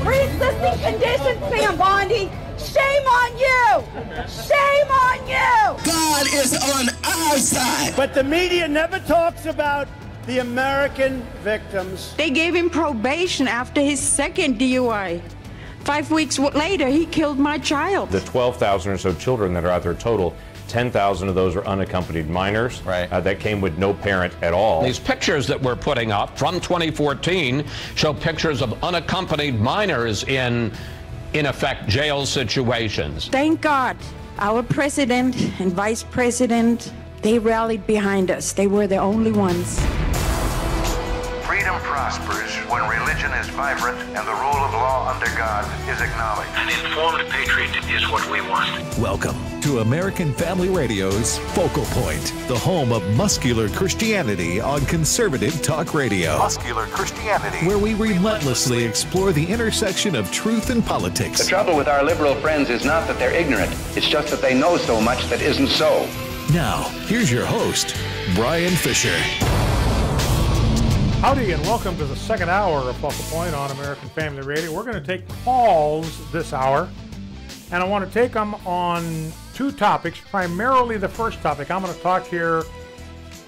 Pre-existing conditions, Sam Bondi. Shame on you! Shame on you! God is on our side. But the media never talks about the American victims. They gave him probation after his second DUI. 5 weeks later, he killed my child. The 12,000 or so children that are out there total, 10,000 of those are unaccompanied minors that came with no parent at all. These pictures that we're putting up from 2014 show pictures of unaccompanied minors in effect, jail situations. Thank God our president and vice president, they rallied behind us. They were the only ones. Freedom prospers when religion is vibrant and the rule of law under God is acknowledged. An informed patriot is what we want. Welcome to American Family Radio's Focal Point, the home of muscular Christianity on conservative talk radio. Muscular Christianity. Where we relentlessly explore the intersection of truth and politics. The trouble with our liberal friends is not that they're ignorant. It's just that they know so much that isn't so. Now, here's your host, Brian Fisher. Howdy and welcome to the second hour of Focal Point on American Family Radio. We're going to take calls this hour, and I want to take them on two topics. Primarily the first topic, I'm going to talk here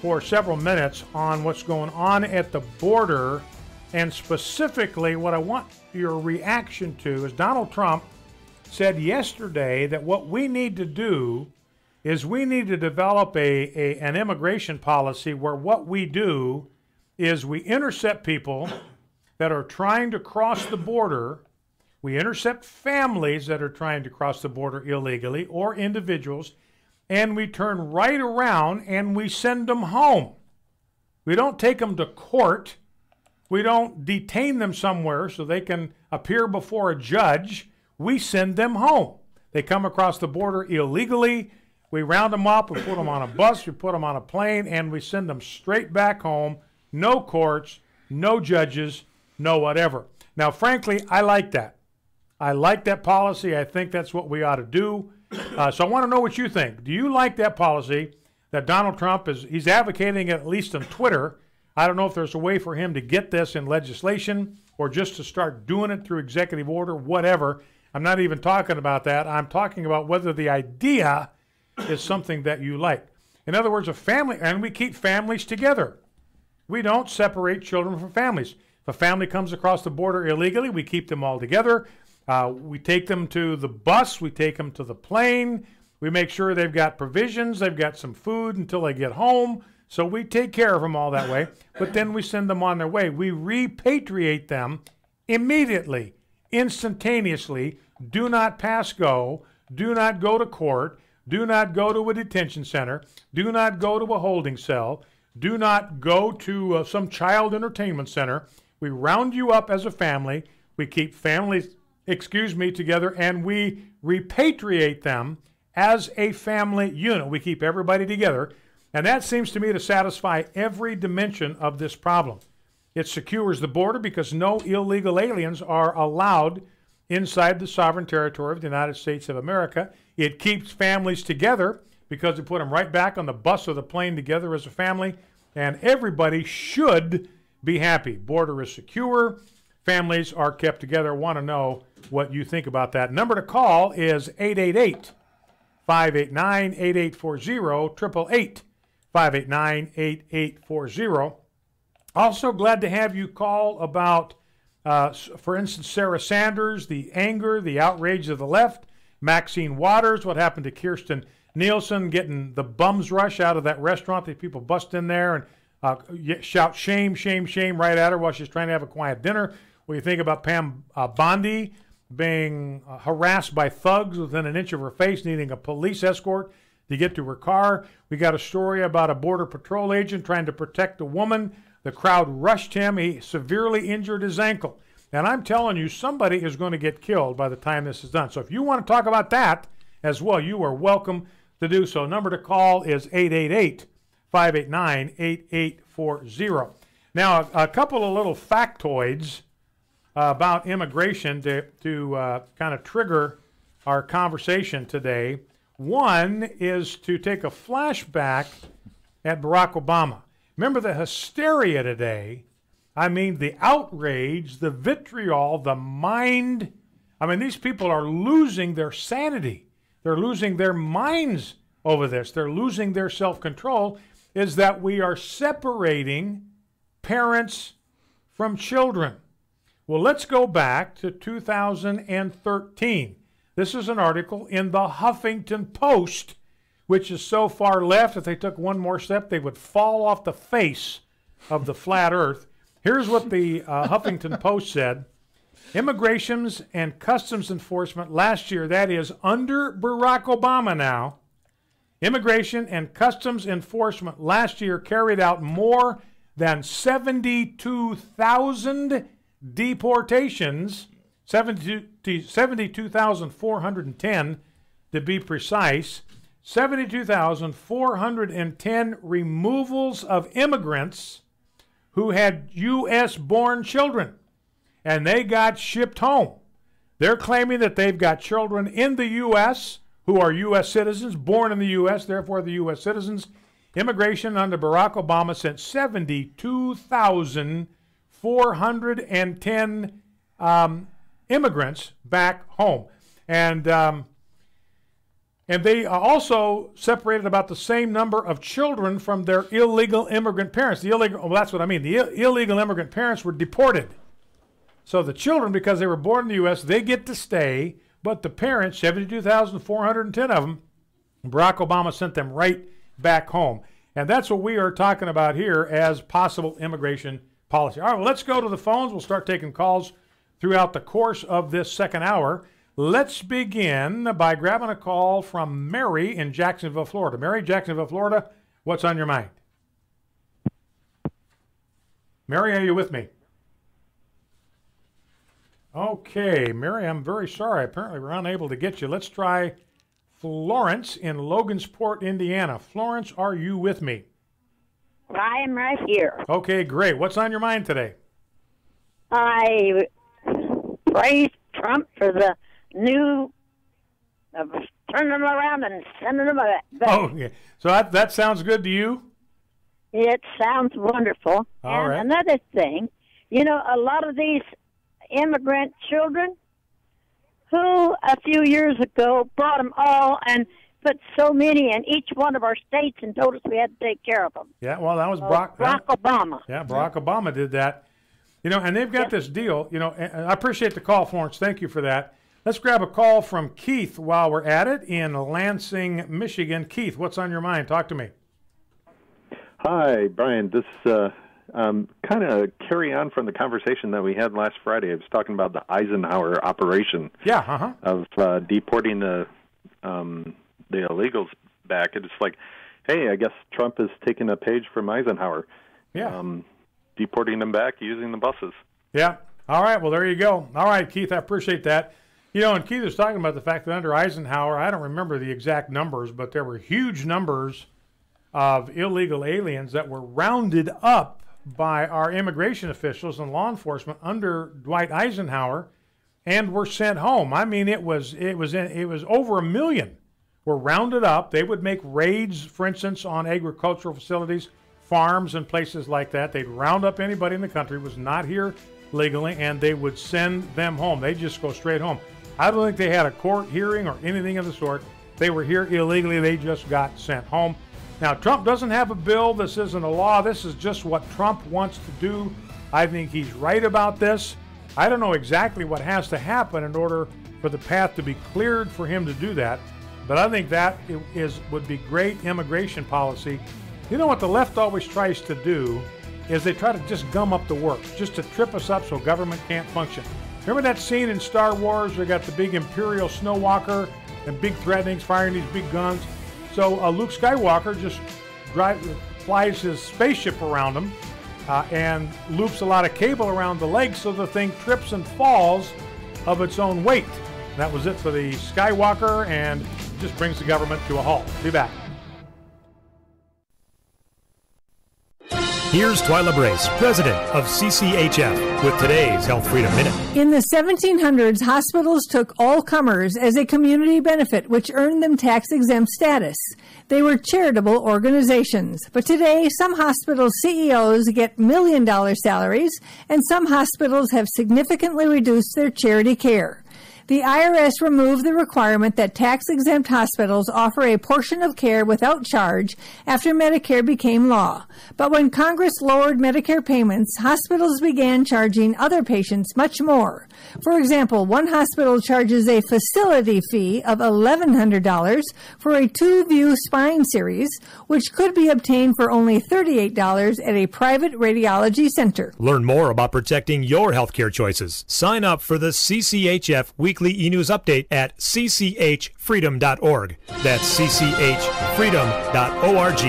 for several minutes on what's going on at the border, and specifically what I want your reaction to is Donald Trump said yesterday that what we need to do is we need to develop an immigration policy where what we do is we intercept people that are trying to cross the border. We intercept families that are trying to cross the border illegally or individuals, and we turn right around and we send them home. We don't take them to court. We don't detain them somewhere so they can appear before a judge. We send them home. They come across the border illegally. We round them up, we put them on a bus, we put them on a plane, and we send them straight back home. No courts, no judges, no whatever. Now, frankly, I like that. I like that policy. I think that's what we ought to do. So I want to know what you think. Do you like that policy that Donald Trump he's advocating, at least on Twitter? I don't know if there's a way for him to get this in legislation or just to start doing it through executive order, whatever. I'm not even talking about that. I'm talking about whether the idea is something that you like. In other words, a family, and we keep families together. We don't separate children from families. If a family comes across the border illegally, we keep them all together. We take them to the bus. We take them to the plane. We make sure they've got provisions. They've got some food until they get home. So we take care of them all that way. But then we send them on their way. We repatriate them immediately, instantaneously. Do not pass go. Do not go to court. Do not go to a detention center. Do not go to a holding cell. Do not go to some child entertainment center. We round you up as a family. We keep families, together, and we repatriate them as a family unit. We keep everybody together, and that seems to me to satisfy every dimension of this problem. It secures the border because no illegal aliens are allowed inside the sovereign territory of the United States of America. It keeps families together because we put them right back on the bus or the plane together as a family, and everybody should be happy. Border is secure. Families are kept together. I want to know what you think about that. Number to call is 888-589-8840, 888-589-8840. Also glad to have you call about, for instance, Sarah Sanders, the anger, the outrage of the left, Maxine Waters, what happened to Kirsten Nielsen getting the bums rush out of that restaurant. The people bust in there and shout shame, shame, shame right at her while she's trying to have a quiet dinner. What do you think about Pam Bondi being harassed by thugs within an inch of her face, needing a police escort to get to her car? We got a story about a Border Patrol agent trying to protect a woman. The crowd rushed him. He severely injured his ankle. And I'm telling you, somebody is going to get killed by the time this is done. So if you want to talk about that as well, you are welcome to do so. Number to call is 888-589-8840. Now, a couple of little factoids about immigration to kind of trigger our conversation today. One is to take a flashback at Barack Obama. Remember the hysteria today? I mean, the outrage, the vitriol, the mind. I mean, these people are losing their sanity. They're losing their minds over this. They're losing their self-control, is that we are separating parents from children. Well, let's go back to 2013. This is an article in the Huffington Post, which is so far left, if they took one more step, they would fall off the face of the flat earth. Here's what the Huffington Post said. Immigrations and Customs Enforcement last year, that is under Barack Obama now, Immigration and Customs Enforcement last year carried out more than 72,000 deportations, 72,410 to be precise, 72,410 removals of immigrants who had U.S.-born children, and they got shipped home. They're claiming that they've got children in the U.S. who are U.S. citizens, born in the U.S., therefore the U.S. citizens. Immigration under Barack Obama sent 72,410 immigrants back home. And they also separated about the same number of children from their illegal immigrant parents. That's what I mean. The illegal immigrant parents were deported. So the children, because they were born in the U.S., they get to stay, but the parents, 72,410 of them, Barack Obama sent them right back home. And that's what we are talking about here as possible immigration policy. All right, well, let's go to the phones. We'll start taking calls throughout the course of this second hour. Let's begin by grabbing a call from Mary in Jacksonville, Florida. Mary, Jacksonville, Florida, what's on your mind? Mary, are you with me? Okay, Mary, I'm very sorry. Apparently we're unable to get you. Let's try Florence in Logansport, Indiana. Florence, are you with me? I am right here. Okay, great. What's on your mind today? I praise Trump for the new turning them around and sending them back. Oh, yeah. So that sounds good to you? It sounds wonderful. All right. Another thing, you know, a lot of these immigrant children who a few years ago brought them all and put so many in each one of our states and told us we had to take care of them. Yeah, well, that was Barack Obama. Yeah, Barack Obama did that. You know, and they've got this deal, you know, and I appreciate the call, Florence. Thank you for that. Let's grab a call from Keith while we're at it in Lansing, Michigan. Keith, what's on your mind? Talk to me. Hi, Brian. This kind of carry on from the conversation that we had last Friday. I was talking about the Eisenhower operation of deporting the illegals back. It's like, hey, I guess Trump is taking a page from Eisenhower. Yeah. Deporting them back using the buses. Yeah. All right. Well, there you go. All right, Keith, I appreciate that. You know, and Keith was talking about the fact that under Eisenhower, I don't remember the exact numbers, but there were huge numbers of illegal aliens that were rounded up by our immigration officials and law enforcement under Dwight Eisenhower and were sent home. I mean, it was over 1 million were rounded up. They would make raids, for instance, on agricultural facilities, farms, and places like that. They'd round up anybody in the country who was not here legally, and they would send them home. They'd just go straight home. I don't think they had a court hearing or anything of the sort. They were here illegally. They just got sent home. Now, Trump doesn't have a bill. This isn't a law. This is just what Trump wants to do. I think he's right about this. I don't know exactly what has to happen in order for the path to be cleared for him to do that. But I think that would be great immigration policy. You know what the left always tries to do is they try to just gum up the works, just to trip us up so government can't function. Remember that scene in Star Wars where they got the big Imperial Snowwalker and big threatenings, firing these big guns? So Luke Skywalker just flies his spaceship around him and loops a lot of cable around the legs so the thing trips and falls of its own weight. That was it for the Skywalker, and just brings the government to a halt. Be back. Here's Twyla Brace, president of CCHF, with today's Health Freedom Minute. In the 1700s, hospitals took all comers as a community benefit, which earned them tax-exempt status. They were charitable organizations. But today, some hospital CEOs get million-dollar salaries, and some hospitals have significantly reduced their charity care. The IRS removed the requirement that tax-exempt hospitals offer a portion of care without charge after Medicare became law. But when Congress lowered Medicare payments, hospitals began charging other patients much more. For example, one hospital charges a facility fee of $1,100 for a 2-view spine series, which could be obtained for only $38 at a private radiology center. Learn more about protecting your healthcare choices. Sign up for the CCHF Weekly e-news update at cchfreedom.org. That's cchfreedom.org.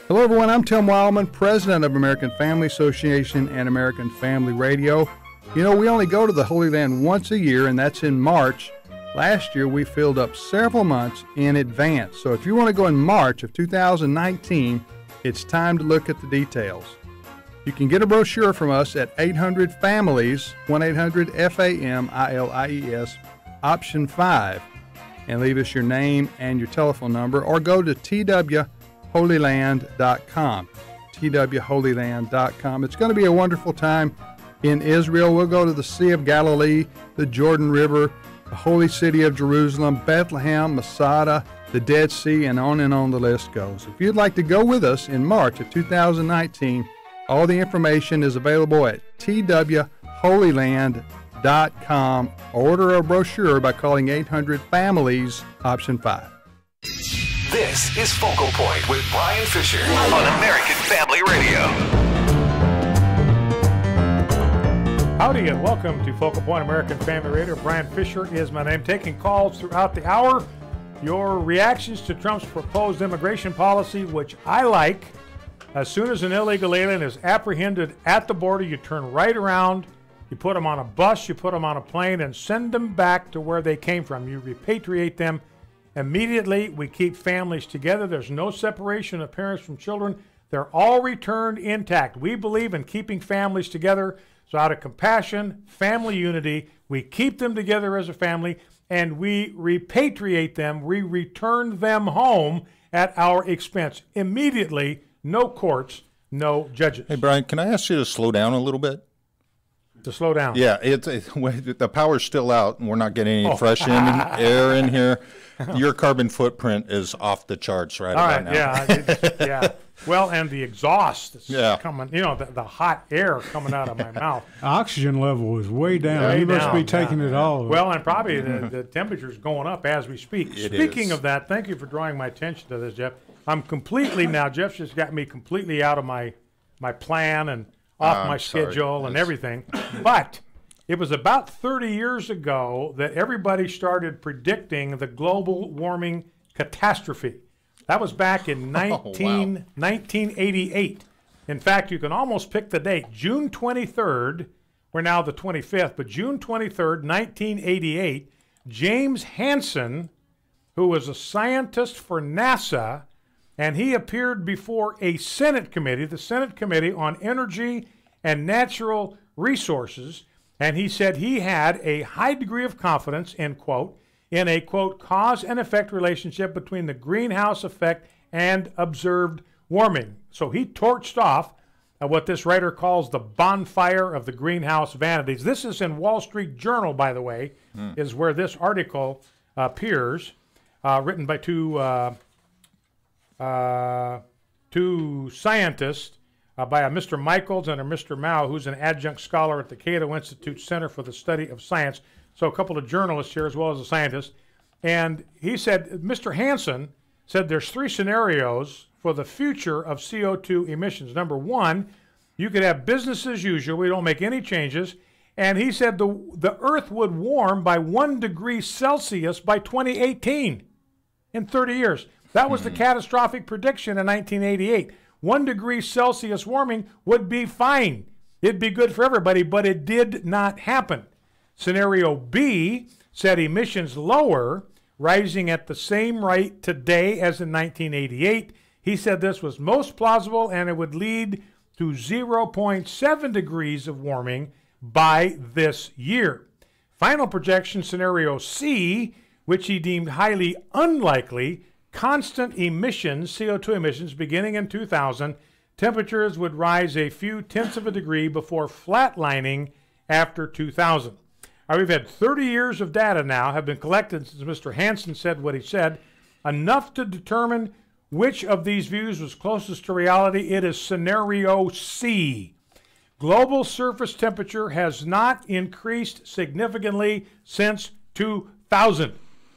Hello, everyone. I'm Tim Heileman, president of American Family Association and American Family Radio. You know, we only go to the Holy Land once a year, and that's in March. Last year, we filled up several months in advance. So if you want to go in March of 2019, it's time to look at the details. You can get a brochure from us at 800-FAMILIES, 1-800-FAMILIES, option 5, and leave us your name and your telephone number, or go to twholyland.com, twholyland.com. It's going to be a wonderful time in Israel. We'll go to the Sea of Galilee, the Jordan River, the Holy City of Jerusalem, Bethlehem, Masada, the Dead Sea, and on the list goes. If you'd like to go with us in March of 2019, all the information is available at twholyland.com. Order a brochure by calling 800-FAMILIES, option 5. This is Focal Point with Brian Fisher on American Family Radio. Howdy and welcome to Focal Point American Family Radio. Brian Fisher is my name. Taking calls throughout the hour. Your reactions to Trump's proposed immigration policy, which I like. As soon as an illegal alien is apprehended at the border, you turn right around, you put them on a bus, you put them on a plane, and send them back to where they came from. You repatriate them immediately. We keep families together. There's no separation of parents from children. They're all returned intact. We believe in keeping families together. So out of compassion, family unity, we keep them together as a family, and we repatriate them. We return them home at our expense immediately. No courts, no judges. Hey, Brian, can I ask you to slow down a little bit? To slow down? Yeah, the power's still out, and we're not getting any fresh air in here. Your carbon footprint is off the charts about now. Yeah. Well, and the exhaust that's coming, the hot air coming out of my mouth. Oxygen level is way down. You must be taking it all. Well, and probably the temperature's going up as we speak. Speaking of that, thank you for drawing my attention to this, Jeff. I'm completely now. Jeff just got me completely out of my plan and off my schedule and everything. But it was about 30 years ago that everybody started predicting the global warming catastrophe. That was back in 1988. In fact, you can almost pick the date. June 23rd, we're now the 25th, but June 23rd, 1988, James Hansen, who was a scientist for NASA, and he appeared before a Senate committee, the Senate Committee on Energy and Natural Resources, and he said he had a high degree of confidence, end quote, in a, quote, cause and effect relationship between the greenhouse effect and observed warming. So he torched off what this writer calls the bonfire of the greenhouse vanities. This is in Wall Street Journal, by the way, is where this article appears, written by two scientists, by a Mr. Michaels and a Mr. Mao, who's an adjunct scholar at the Cato Institute Center for the Study of Science. So a couple of journalists here as well as a scientist. And he said, Mr. Hansen said there's 3 scenarios for the future of CO2 emissions. Number 1, you could have business as usual. We don't make any changes. And he said the Earth would warm by 1 degree Celsius by 2018 in 30 years. That was the catastrophic prediction in 1988. 1 degree Celsius warming would be fine. It'd be good for everybody, but it did not happen. Scenario B said emissions lower, rising at the same rate today as in 1988. He said this was most plausible and it would lead to 0.7 degrees of warming by this year. Final projection, scenario C, which he deemed highly unlikely, constant emissions, CO2 emissions, beginning in 2000, temperatures would rise a few tenths of a degree before flatlining after 2000. We've had 30 years of data now have been collected since Mr. Hansen said what he said, enough to determine which of these views was closest to reality. It is scenario C. Global surface temperature has not increased significantly since 2000.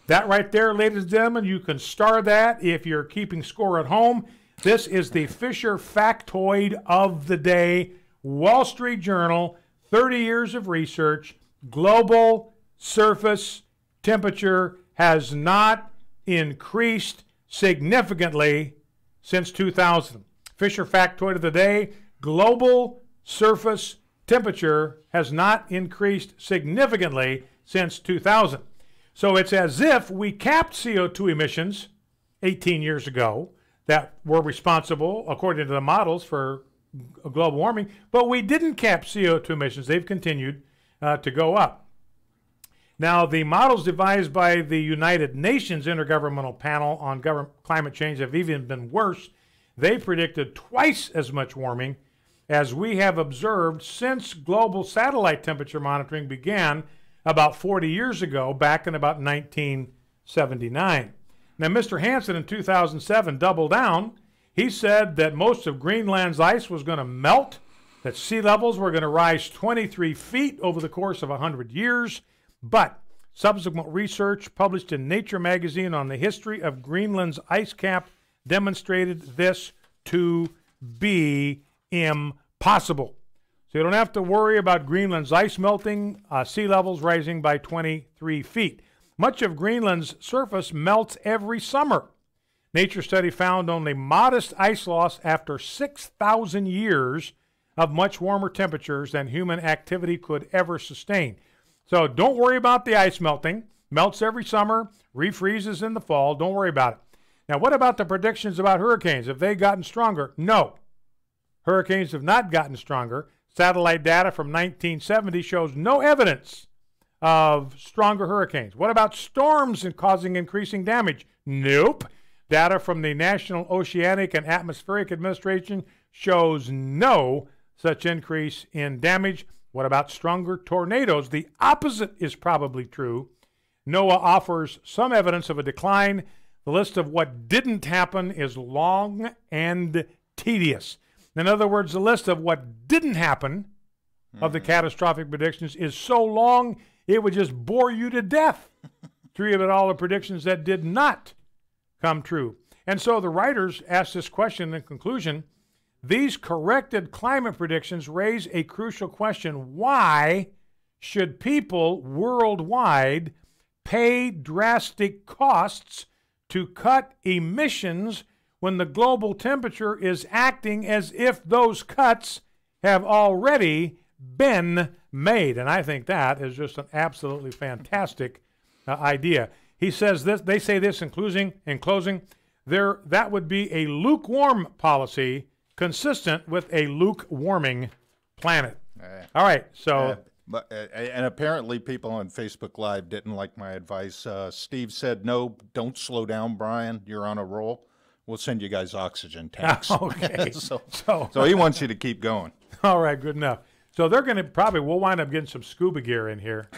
That right there, ladies and gentlemen, you can star that if you're keeping score at home. This is the Fisher factoid of the day. Wall Street Journal, 30 years of research. Global surface temperature has not increased significantly since 2000. Fisher factoid of the day, global surface temperature has not increased significantly since 2000. So it's as if we capped CO2 emissions 18 years ago that were responsible, according to the models, for global warming, but we didn't cap CO2 emissions. They've continued to go up. Now, the models devised by the United Nations Intergovernmental Panel on Climate Change have even been worse. They predicted twice as much warming as we have observed since global satellite temperature monitoring began about 40 years ago, back in about 1979. Now, Mr. Hansen in 2007 doubled down. He said that most of Greenland's ice was going to melt, that sea levels were going to rise 23 feet over the course of 100 years, but subsequent research published in Nature magazine on the history of Greenland's ice cap demonstrated this to be impossible. So you don't have to worry about Greenland's ice melting, sea levels rising by 23 feet. Much of Greenland's surface melts every summer. Nature study found only modest ice loss after 6,000 years of much warmer temperatures than human activity could ever sustain. So don't worry about the ice melting. Melts every summer, refreezes in the fall. Don't worry about it. Now, what about the predictions about hurricanes? Have they gotten stronger? No. Hurricanes have not gotten stronger. Satellite data from 1970 shows no evidence of stronger hurricanes. What about storms and causing increasing damage? Nope. Data from the National Oceanic and Atmospheric Administration shows no such increase in damage. What about stronger tornadoes? The opposite is probably true. NOAA offers some evidence of a decline. The list of what didn't happen is long and tedious. In other words, the list of what didn't happen of the catastrophic predictions is so long it would just bore you to death to read about all the predictions that did not come true. And so the writers asked this question in conclusion. These corrected climate predictions raise a crucial question. Why should people worldwide pay drastic costs to cut emissions when the global temperature is acting as if those cuts have already been made? And I think that is just an absolutely fantastic idea. He says this, they say this in closing, that would be a lukewarm policy consistent with a lukewarming planet. All right, so... and apparently people on Facebook Live didn't like my advice. Steve said, no, don't slow down, Brian. You're on a roll. We'll send you guys oxygen tanks. Okay. so he wants you to keep going. All right, good enough. So they're going to we'll wind up getting some scuba gear in here.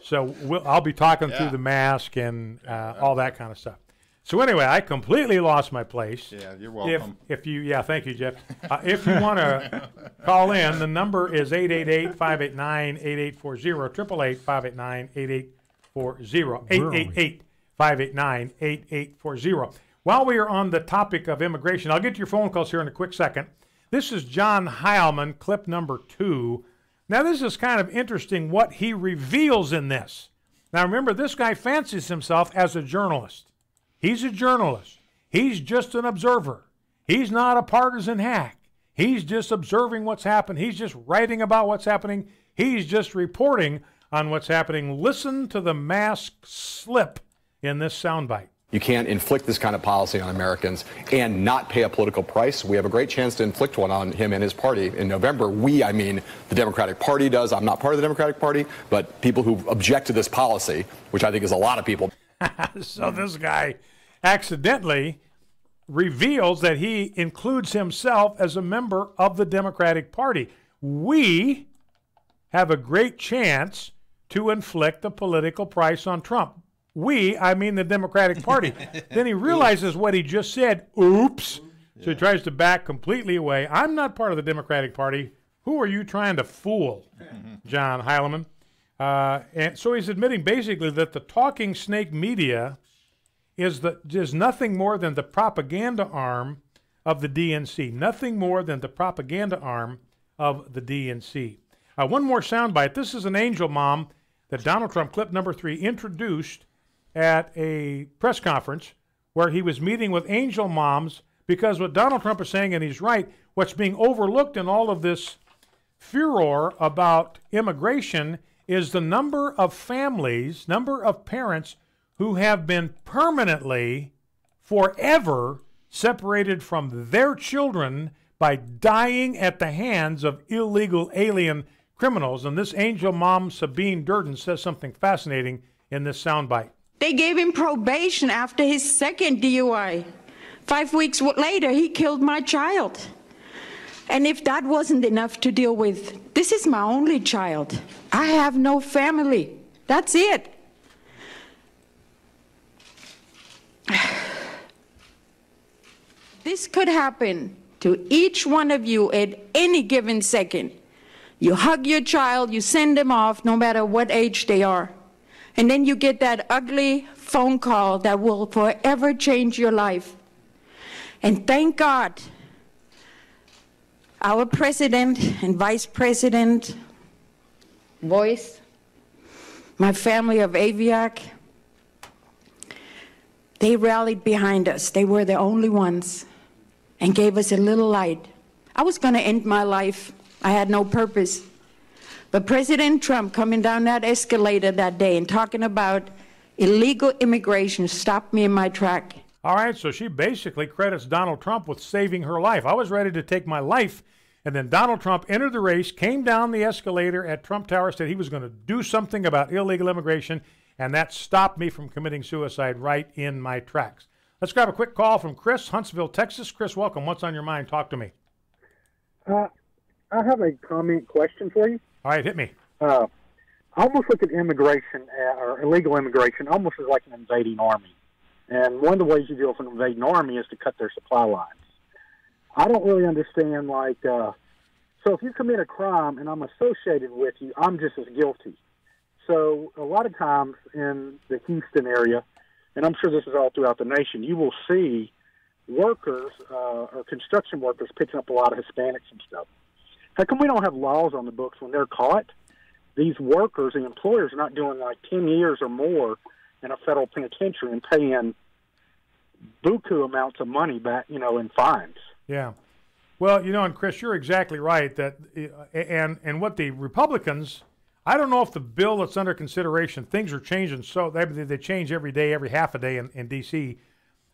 So I'll be talking through the mask and all that kind of stuff. So anyway, I completely lost my place. Yeah, you're welcome. If you, yeah, thank you, Jeff. If you want to call in, the number is 888-589-8840, 888-589-8840, 888-589-8840. While we are on the topic of immigration, I'll get to your phone calls here in a quick second. This is John Heileman, clip number 2. Now, this is kind of interesting what he reveals in this. Now, remember, this guy fancies himself as a journalist. He's a journalist. He's just an observer. He's not a partisan hack. He's just observing what's happened. He's just writing about what's happening. He's just reporting on what's happening. Listen to the mask slip in this soundbite. You can't inflict this kind of policy on Americans and not pay a political price. We have a great chance to inflict one on him and his party in November. I mean the Democratic Party does. I'm not part of the Democratic Party, but people who object to this policy, which I think is a lot of people. So this guy accidentally reveals that he includes himself as a member of the Democratic Party. We have a great chance to inflict a political price on Trump. I mean the Democratic Party. Then he realizes what he just said. Oops. So he tries to back completely away. I'm not part of the Democratic Party. Who are you trying to fool, John Heileman? And so he's admitting basically that the talking snake media is nothing more than the propaganda arm of the DNC. Nothing more than the propaganda arm of the DNC. One more soundbite. This is an angel mom that Donald Trump, clip number 3, introduced at a press conference where he was meeting with angel moms, because what Donald Trump is saying, and he's right, what's being overlooked in all of this furor about immigration is the number of families, number of parents who have been permanently, forever separated from their children by dying at the hands of illegal alien criminals. And this angel mom, Sabine Durden, says something fascinating in this soundbite. They gave him probation after his second DUI. 5 weeks later, he killed my child. And if that wasn't enough to deal with, this is my only child. I have no family. That's it. This could happen to each one of you at any given second. You hug your child, you send them off, no matter what age they are. And then you get that ugly phone call that will forever change your life. And thank God, our president and vice president, Voice, my family of Aviac, they rallied behind us. They were the only ones and gave us a little light. I was going to end my life. I had no purpose. But President Trump coming down that escalator that day and talking about illegal immigration stopped me in my track. All right, so she basically credits Donald Trump with saving her life. I was ready to take my life, and then Donald Trump entered the race, came down the escalator at Trump Tower, said he was going to do something about illegal immigration, and that stopped me from committing suicide right in my tracks. Let's grab a quick call from Chris, Huntsville, Texas. Chris, welcome. What's on your mind? Talk to me. I have a comment question for you. All right, hit me. I almost look at immigration, or illegal immigration, almost as like an invading army. And one of the ways you deal with an invading army is to cut their supply lines. I don't really understand, so if you commit a crime and I'm associated with you, I'm just as guilty. So a lot of times in the Houston area, and I'm sure this is all throughout the nation, you will see workers or construction workers picking up a lot of Hispanics and stuff. How come we don't have laws on the books when they're caught? These workers, the employers, are not doing like 10 years or more in a federal penitentiary and paying buku amounts of money back, in fines. Yeah. Well, and Chris, you're exactly right. That and what the Republicans, I don't know if the bill that's under consideration, things are changing. So they change every day, every half a day in D.C.,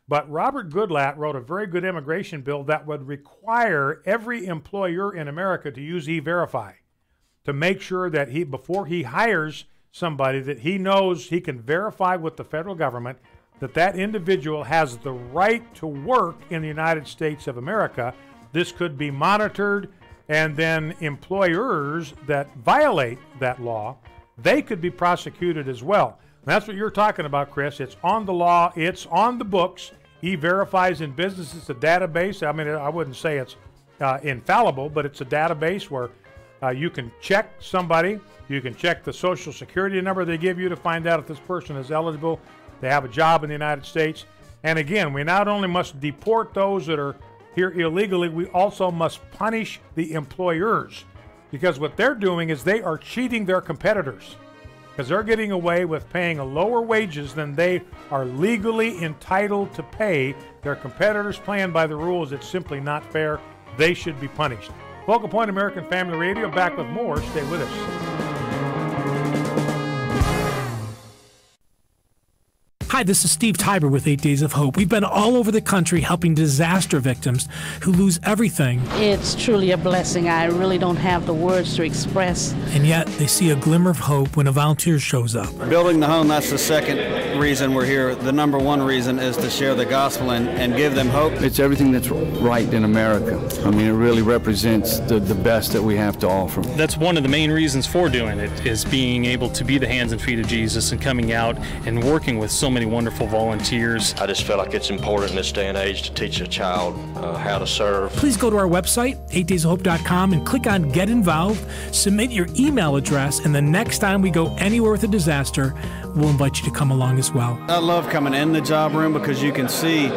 but Robert Goodlatte wrote a very good immigration bill that would require every employer in America to use E-Verify to make sure that before he hires somebody, that he knows he can verify with the federal government that individual has the right to work in the United States of America. This could be monitored, and then employers that violate that law, they could be prosecuted as well. That's what you're talking about, Chris. It's on the law. It's on the books. E-Verifies in business. It's a database. I mean, I wouldn't say it's infallible, but it's a database where you can check somebody. You can check the Social Security number they give you to find out if this person is eligible to have a job in the United States. And again, we not only must deport those that are here illegally, we also must punish the employers, because what they're doing is they are cheating their competitors, because they're getting away with paying a lower wages than they are legally entitled to pay. Their competitors playing by the rules. It's simply not fair. They should be punished. Focal Point American Family Radio, back with more. Stay with us. Hi, this is Steve Tiber with 8 Days of Hope. We've been all over the country helping disaster victims who lose everything. It's truly a blessing. I really don't have the words to express. And yet they see a glimmer of hope when a volunteer shows up. Building the home, that's the second reason we're here. The number one reason is to share the gospel and give them hope. It's everything that's right in America. I mean, it really represents the best that we have to offer. That's one of the main reasons for doing it, is being able to be the hands and feet of Jesus and coming out and working with so many wonderful volunteers. I just feel like it's important in this day and age to teach a child how to serve. Please go to our website, 8daysofhope.com, and click on Get Involved. Submit your email address, and the next time we go anywhere with a disaster, we'll invite you to come along as well. I love coming in the job room because you can see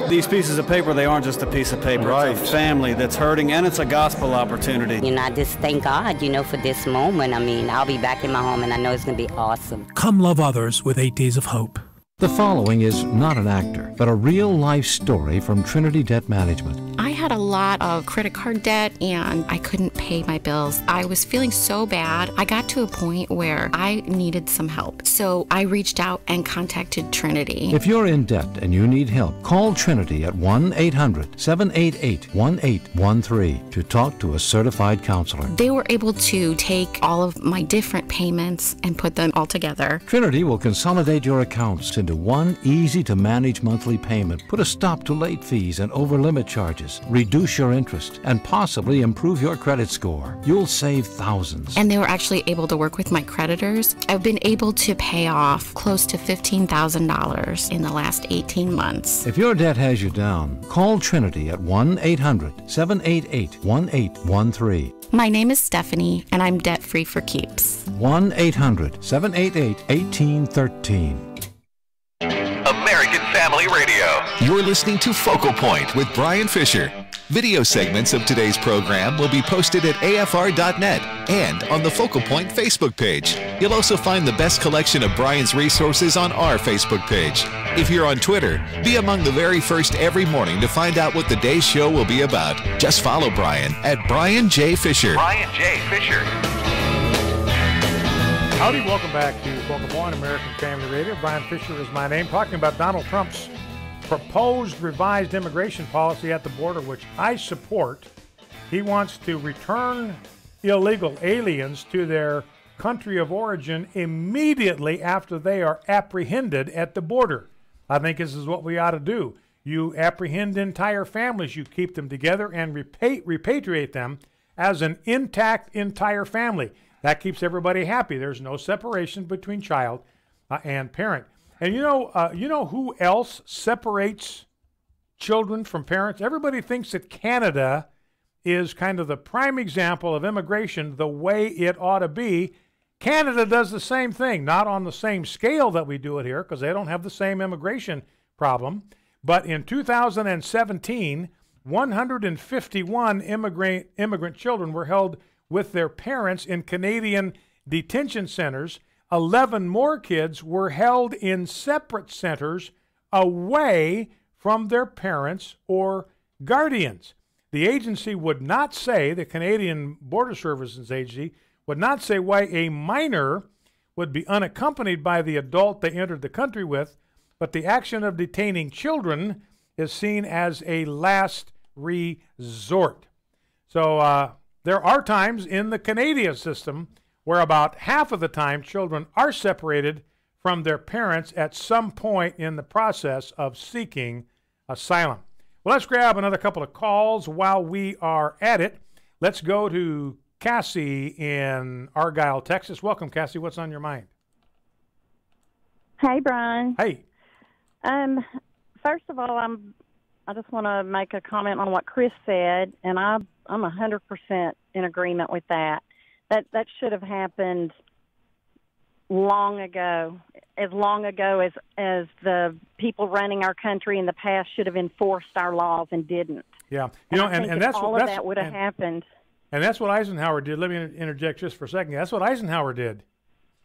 these pieces of paper. They aren't just a piece of paper. Right. It's a family that's hurting, and it's a gospel opportunity. You know, I just thank God, for this moment. I mean, I'll be back in my home, and I know it's going to be awesome. Come love others with 8 Days of Hope. The following is not an actor, but a real-life story from Trinity Debt Management. I had a lot of credit card debt, and I couldn't pay my bills. I was feeling so bad. I got to a point where I needed some help. So I reached out and contacted Trinity. If you're in debt and you need help, call Trinity at 1-800-788-1813 to talk to a certified counselor. They were able to take all of my different payments and put them all together. Trinity will consolidate your accounts into one easy-to-manage monthly payment, put a stop to late fees and over-limit charges, reduce your interest, and possibly improve your credit score. You'll save thousands. And they were actually able to work with my creditors. I've been able to pay off close to $15,000 in the last 18 months. If your debt has you down, call Trinity at 1-800-788-1813. My name is Stephanie, and I'm debt-free for keeps. 1-800-788-1813. American Family Radio. You're listening to Focal Point with Brian Fisher. Video segments of today's program will be posted at afr.net and on the Focal Point Facebook page. You'll also find the best collection of Brian's resources on our Facebook page. If you're on Twitter, be among the very first every morning to find out what the day's show will be about. Just follow Brian at Brian J. Fisher. Brian J. Fisher. Howdy, welcome back to Focal Point American Family Radio. Brian Fisher is my name, talking about Donald Trump's proposed revised immigration policy at the border, which I support. He wants to return illegal aliens to their country of origin immediately after they are apprehended at the border. I think this is what we ought to do. You apprehend entire families, you keep them together and repatriate them as an intact entire family. That keeps everybody happy. There's no separation between child and parent. And you know who else separates children from parents? Everybody thinks that Canada is kind of the prime example of immigration the way it ought to be. Canada does the same thing, not on the same scale that we do it here, because they don't have the same immigration problem. But in 2017, 151 immigrant children were held with their parents in Canadian detention centers. 11 more kids were held in separate centers away from their parents or guardians. The agency would not say, the Canadian Border Services Agency would not say why a minor would be unaccompanied by the adult they entered the country with, but the action of detaining children is seen as a last resort. So there are times in the Canadian system where about half of the time children are separated from their parents at some point in the process of seeking asylum. Well, let's grab another couple of calls while we are at it. Let's go to Cassie in Argyle, Texas. Welcome, Cassie. What's on your mind? Hey, Brian. Hey. First of all, I just want to make a comment on what Chris said, and I'm 100% in agreement with that. That should have happened long ago as the people running our country in the past should have enforced our laws and didn't. Yeah, and that's all of that would have happened. And that's what Eisenhower did. Let me interject just for a second. That's what Eisenhower did.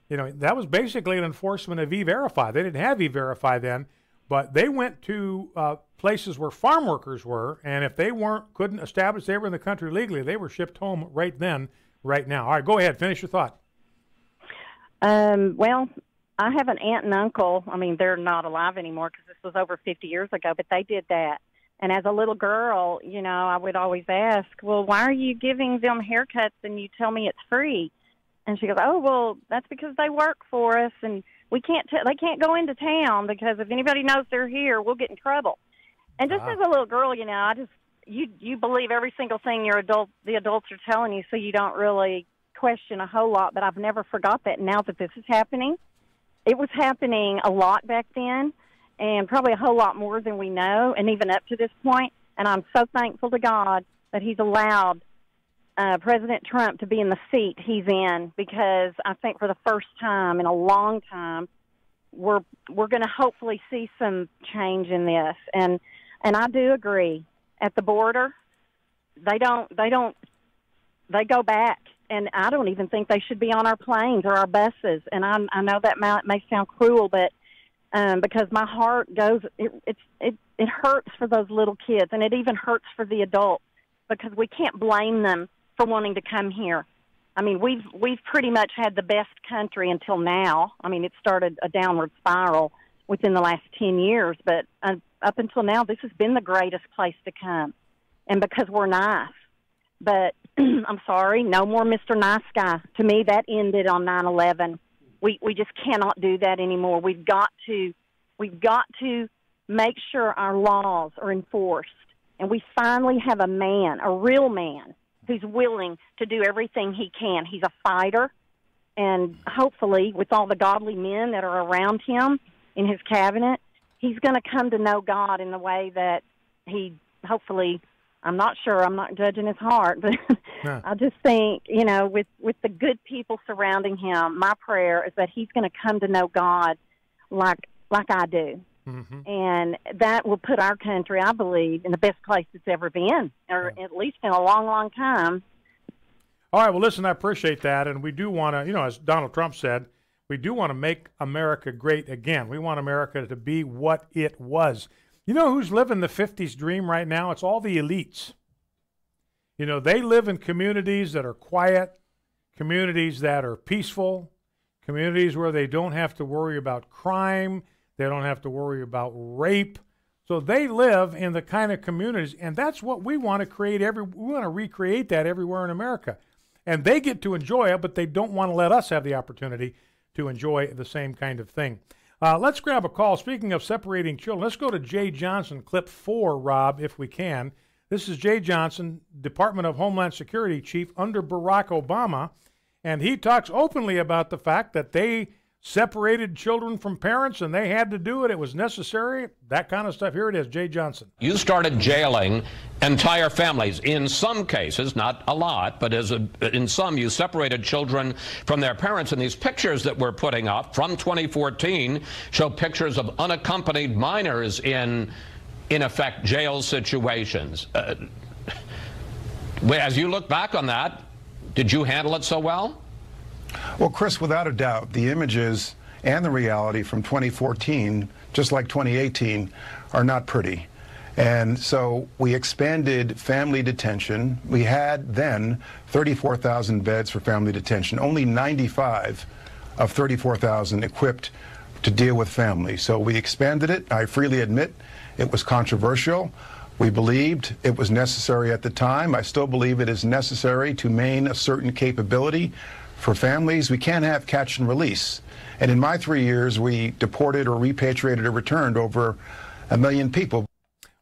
That was basically an enforcement of E-Verify. They didn't have E-Verify then, but they went to places where farm workers were, and if they couldn't establish they were in the country legally, they were shipped home right then, right now. All right, go ahead. Finish your thought. Well, I have an aunt and uncle. I mean, they're not alive anymore because this was over 50 years ago, but they did that. And as a little girl, I would always ask, well, why are you giving them haircuts and you tell me it's free? And she goes, oh, well, that's because they work for us, and they can't go into town because if anybody knows they're here, we'll get in trouble. And just as a little girl, you believe every single thing the adults are telling you, so you don't really question a whole lot. But I've never forgot that now that this is happening. It was happening a lot back then, and probably a whole lot more than we know, and even up to this point. And I'm so thankful to God that he's allowed President Trump to be in the seat he's in, because I think for the first time in a long time, we're going to hopefully see some change in this. And I do agree. At the border, they go back, and I don't even think they should be on our planes or our buses. And I know that may sound cruel, but because my heart goes, it hurts for those little kids, and it even hurts for the adults, because we can't blame them for wanting to come here. I mean, we've pretty much had the best country until now. I mean, it started a downward spiral within the last 10 years, but up until now, this has been the greatest place to come, and because we're nice. But I'm sorry, no more Mr. Nice Guy. To me, that ended on 9/11. We just cannot do that anymore. We've got to make sure our laws are enforced, and we finally have a man, a real man, who's willing to do everything he can. He's a fighter, and hopefully with all the godly men that are around him in his cabinet, he's going to come to know God in the way that he hopefully, I'm not sure, I'm not judging his heart, but yeah. I just think, with the good people surrounding him, my prayer is that he's going to come to know God like I do. Mm-hmm. And that will put our country, I believe, in the best place it's ever been, or at least in a long, long time. All right, well, listen, I appreciate that, and we do want to, as Donald Trump said, we do want to make America great again. We want America to be what it was. You know who's living the 50s dream right now? It's all the elites. They live in communities that are quiet, communities that are peaceful, communities where they don't have to worry about crime, they don't have to worry about rape. So they live in the kind of communities, and that's what we want to create. We want to recreate that everywhere in America. And they get to enjoy it, but they don't want to let us have the opportunity to enjoy the same kind of thing. Let's grab a call. Speaking of separating children, let's go to Jay Johnson, clip 4, Rob, if we can. This is Jay Johnson, Department of Homeland Security Chief under Barack Obama, and he talks openly about the fact that they separated children from parents, and they had to do it. It was necessary, that kind of stuff. Here it is, Jay Johnson. You started jailing entire families. In some cases, not a lot, but in some, you separated children from their parents. And these pictures that we're putting up from 2014 show pictures of unaccompanied minors in effect, jail situations. As you look back on that, did you handle it so well? Well, Chris, without a doubt, the images and the reality from 2014, just like 2018, are not pretty. And so we expanded family detention. We had then 34,000 beds for family detention, only 95 of 34,000 equipped to deal with families. So we expanded it. I freely admit it was controversial. We believed it was necessary at the time. I still believe it is necessary to maintain a certain capability for families. We can't have catch and release. And in my 3 years, we deported or repatriated or returned over 1 million people.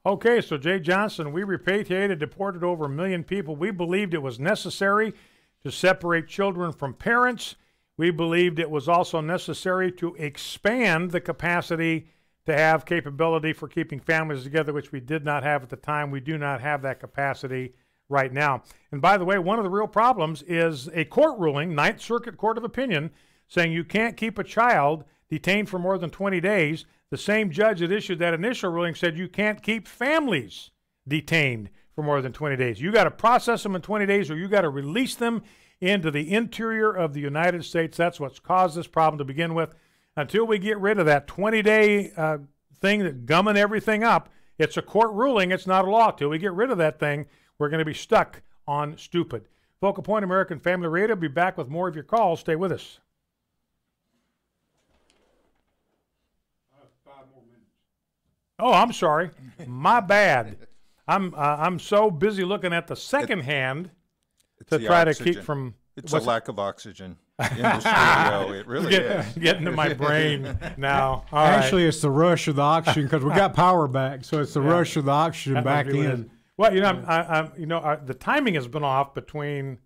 Okay, so Jay Johnson, we repatriated, deported over 1 million people. We believed it was necessary to separate children from parents. we believed it was also necessary to expand the capacity to have capability for keeping families together, which we did not have at the time. We do not have that capacity right now. And by the way, one of the real problems is a court ruling, Ninth Circuit Court of Opinion, saying you can't keep a child detained for more than 20 days. The same judge that issued that initial ruling said you can't keep families detained for more than 20 days. You got to process them in 20 days, or you got to release them into the interior of the United States. That's what's caused this problem to begin with. Until we get rid of that 20-day thing that gumming everything up, it's a court ruling, it's not a law. Till we get rid of that thing, we're going to be stuck on stupid. Focal Point American Family Radio will be back with more of your calls. Stay with us. 5 more minutes. Oh, I'm sorry. My bad. I'm so busy looking at the second hand to try to keep from... It's a lack of oxygen in the studio. It really is. Getting to my brain now. Actually, it's the rush of the oxygen because we got power back, so it's the rush of the oxygen back in. Well, the timing has been off between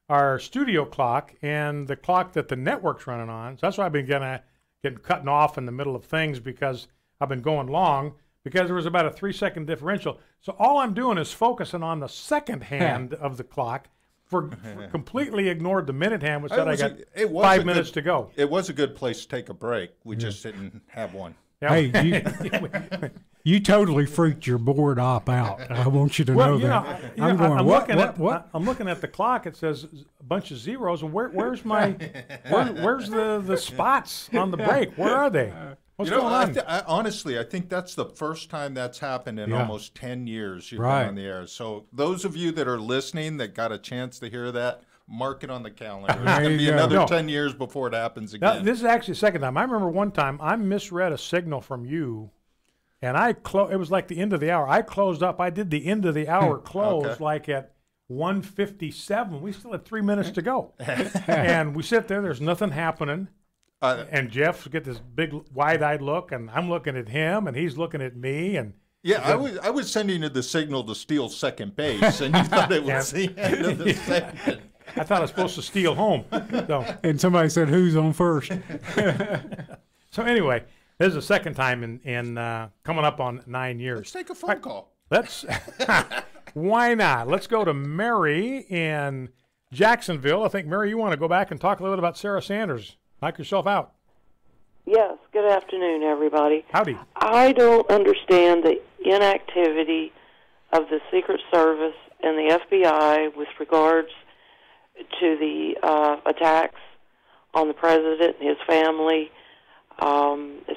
our studio clock and the clock that the network's running on. So that's why I've been getting cutting off in the middle of things, because I've been going long, because there was about a 3-second differential. So all I'm doing is focusing on the second hand of the clock. For completely ignored the minute hand, which said I got 5 minutes to go. It was a good place to take a break. We just didn't have one. Hey, you totally freaked your board op out. I want you to know that. I'm going, what? I'm looking at the clock. It says a bunch of zeros. And where's the spots on the break? Where are they? What's going on? Honestly, I think that's the first time that's happened in almost 10 years you've been on the air. So those of you that are listening that got a chance to hear that, mark it on the calendar. It's going to be another 10 years before it happens again. Now, this is actually the second time. I remember one time I misread a signal from you, and it was like the end of the hour. I closed up. I did the end of the hour close like at 1:57. We still had 3 minutes to go. And we sit there. There's nothing happening. And Jeff's get this big wide-eyed look, and I'm looking at him, and he's looking at me, and I was sending you the signal to steal second base, and you thought it was the end of the second. I thought I was supposed to steal home. So. And somebody said, "Who's on first?" So anyway, this is the second time in coming up on 9 years. Let's take a phone call. Why not? Let's go to Mary in Jacksonville. I think, Mary, you want to go back and talk a little bit about Sarah Sanders. Knock yourself out. Yes, good afternoon, everybody. Howdy. I don't understand the inactivity of the Secret Service and the FBI with regards to the attacks on the president and his family,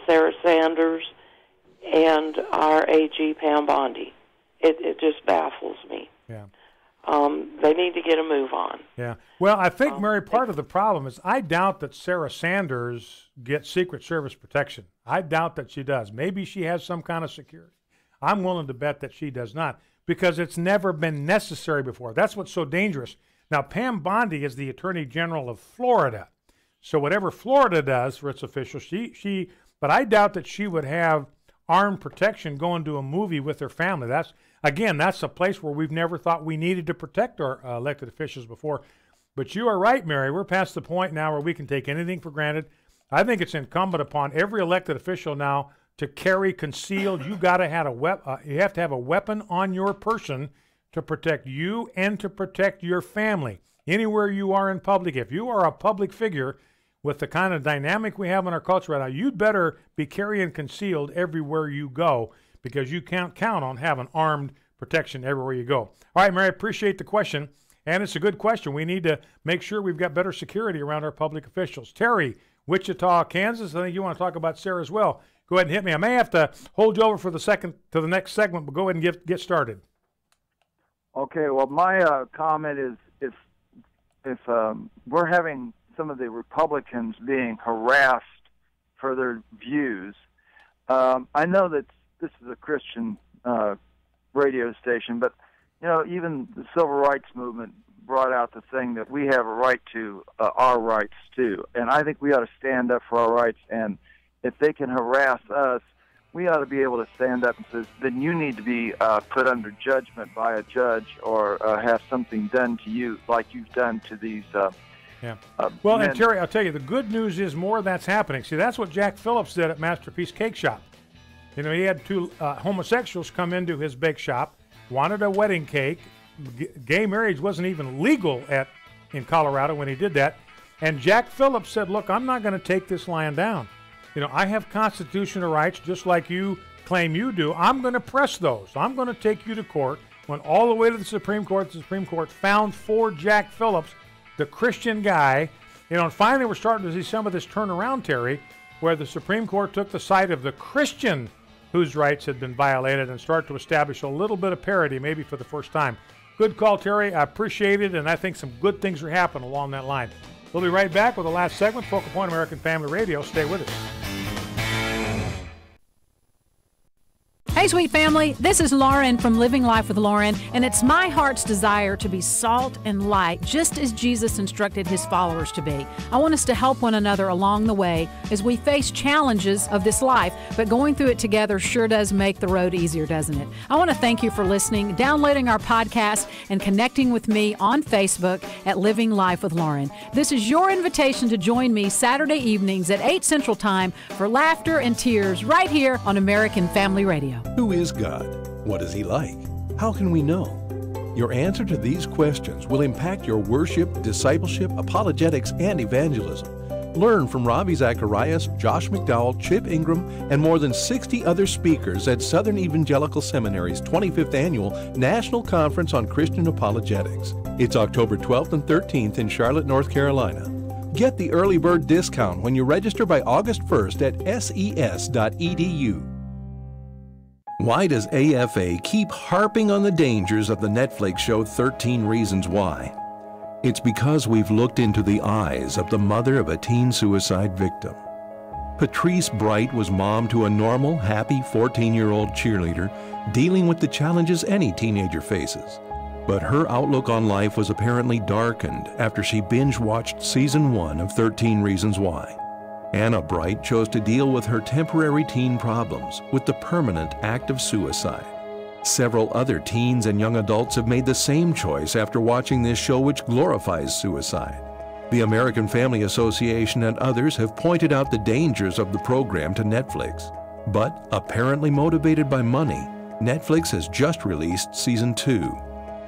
Sarah Sanders, and our AG Pam Bondi. It just baffles me. Yeah. They need to get a move on. Yeah. Well, I think, Mary, part of the problem is I doubt that Sarah Sanders gets Secret Service protection. I doubt that she does. Maybe she has some kind of security. I'm willing to bet that she does not, because it's never been necessary before. That's what's so dangerous. Now, Pam Bondi is the Attorney General of Florida. So whatever Florida does for its officials, but I doubt that she would have armed protection going to a movie with her family. That's a place where we've never thought we needed to protect our elected officials before. But you are right, Mary. We're past the point now where we can take anything for granted. I think it's incumbent upon every elected official now to carry concealed. You have to have a weapon on your person to protect you and to protect your family. Anywhere you are in public, if you are a public figure with the kind of dynamic we have in our culture right now, you'd better be carrying concealed everywhere you go, because you can't count on having armed protection everywhere you go. All right, Mary, I appreciate the question, and it's a good question. We need to make sure we've got better security around our public officials. Terry, Wichita, Kansas, I think you want to talk about Sarah as well. Go ahead and hit me. I may have to hold you over for the next segment, but go ahead and get started. Okay, well, my comment is if we're having some of the Republicans being harassed for their views, I know that this is a Christian radio station, but even the civil rights movement brought out the thing that we have a right to our rights too, and I think we ought to stand up for our rights. And if they can harass us, we ought to be able to stand up and say, then you need to be put under judgment by a judge, or have something done to you like you've done to these Yeah. Well, and Terry, I'll tell you, the good news is more of that's happening. See, that's what Jack Phillips did at Masterpiece Cake Shop. You know, he had two homosexuals come into his bake shop, wanted a wedding cake. Gay marriage wasn't even legal in Colorado when he did that. And Jack Phillips said, look, I'm not going to take this lying down. You know, I have constitutional rights just like you claim you do. I'm going to press those. I'm going to take you to court. Went all the way to the Supreme Court. The Supreme Court found for Jack Phillips, the Christian guy. You know, and finally we're starting to see some of this turnaround, Terry, where the Supreme Court took the side of the Christian whose rights had been violated and start to establish a little bit of parity, maybe for the first time. Good call, Terry. I appreciate it, and I think some good things are happening along that line. We'll be right back with the last segment, Focal Point American Family Radio. Stay with us. Hey, sweet family, this is Lauren from Living Life with Lauren, and it's my heart's desire to be salt and light, just as Jesus instructed his followers to be. I want us to help one another along the way as we face challenges of this life, but going through it together sure does make the road easier, doesn't it? I want to thank you for listening, downloading our podcast, and connecting with me on Facebook at Living Life with Lauren. This is your invitation to join me Saturday evenings at 8 Central Time for laughter and tears right here on American Family Radio. Who is God? What is He like? How can we know? Your answer to these questions will impact your worship, discipleship, apologetics, and evangelism. Learn from Ravi Zacharias, Josh McDowell, Chip Ingram, and more than 60 other speakers at Southern Evangelical Seminary's 25th Annual National Conference on Christian Apologetics. It's October 12th and 13th in Charlotte, North Carolina. Get the early bird discount when you register by August 1st at ses.edu. Why does AFA keep harping on the dangers of the Netflix show 13 Reasons Why? It's because we've looked into the eyes of the mother of a teen suicide victim. Patrice Bright was mom to a normal, happy 14-year-old cheerleader dealing with the challenges any teenager faces. But her outlook on life was apparently darkened after she binge-watched season 1 of 13 Reasons Why. Anna Bright chose to deal with her temporary teen problems with the permanent act of suicide. Several other teens and young adults have made the same choice after watching this show, which glorifies suicide. The American Family Association and others have pointed out the dangers of the program to Netflix. But, apparently motivated by money, Netflix has just released Season 2.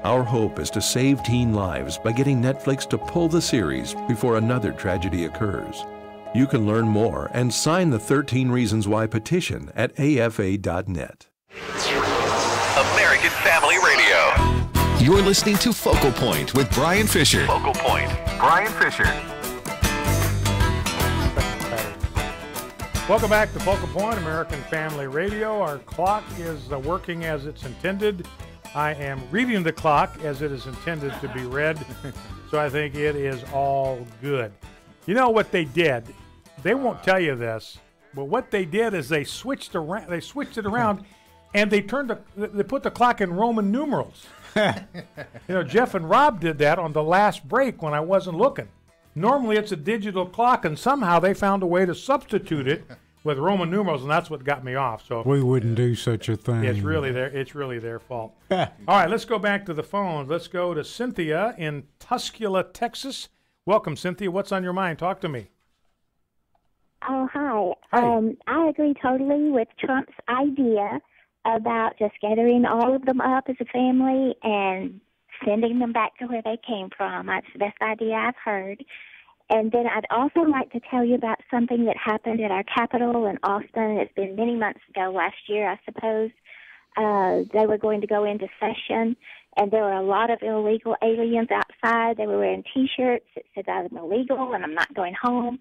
Our hope is to save teen lives by getting Netflix to pull the series before another tragedy occurs. You can learn more and sign the 13 Reasons Why petition at afa.net. American Family Radio. You're listening to Focal Point with Brian Fisher. Focal Point, Brian Fisher. Welcome back to Focal Point, American Family Radio. Our clock is working as it's intended. I am reading the clock as it is intended to be read, so I think it is all good. You know what they did? They won't tell you this, but what they did is they switched it around, and they put the clock in Roman numerals. You know, Jeff and Rob did that on the last break when I wasn't looking. Normally it's a digital clock, and somehow they found a way to substitute it with Roman numerals, and that's what got me off. So we wouldn't do such a thing. It's really their fault. All right, let's go back to the phone. Let's go to Cynthia in Tuscaloosa, Texas. Welcome, Cynthia. What's on your mind? Talk to me. Oh, hi. I agree totally with Trump's idea about just gathering all of them up as a family and sending them back to where they came from. That's the best idea I've heard. And then I'd also like to tell you about something that happened at our Capitol in Austin. It's been many months ago, last year, I suppose. They were going to go into session, and there were a lot of illegal aliens outside. They were wearing T-shirts that said, I'm illegal and I'm not going home.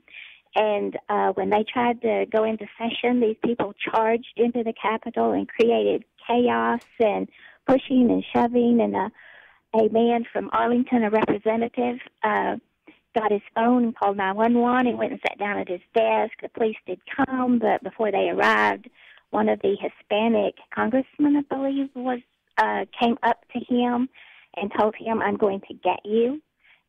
And when they tried to go into session, these people charged into the Capitol and created chaos and pushing and shoving. And a man from Arlington, a representative, got his phone and called 911 and went and sat down at his desk. The police did come, but before they arrived, one of the Hispanic congressmen, I believe, came up to him and told him, I'm going to get you.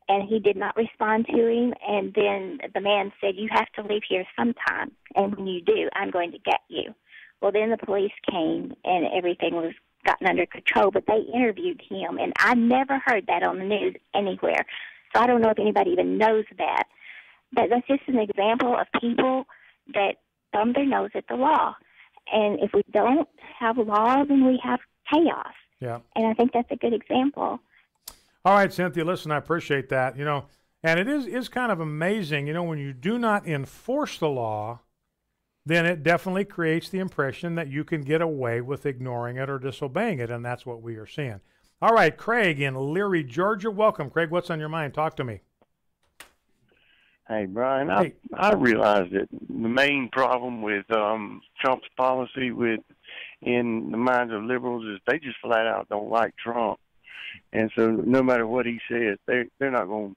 And he did not respond to him. And then the man said, you have to leave here sometime. And when you do, I'm going to get you. Well, then the police came and everything was gotten under control. But they interviewed him. And I never heard that on the news anywhere. So I don't know if anybody even knows that. But that's just an example of people that thumb their nose at the law. And if we don't have law, then we have chaos. Yeah. And I think that's a good example. All right, Cynthia, listen, I appreciate that. And it is kind of amazing, when you do not enforce the law, then it definitely creates the impression that you can get away with ignoring it or disobeying it, and that's what we are seeing. All right, Craig in Leary, Georgia. Welcome, Craig. What's on your mind? Talk to me. Hey, Brian, I realize that the main problem with Trump's policy in the minds of liberals is they just flat out don't like Trump. And so no matter what he says, they're not going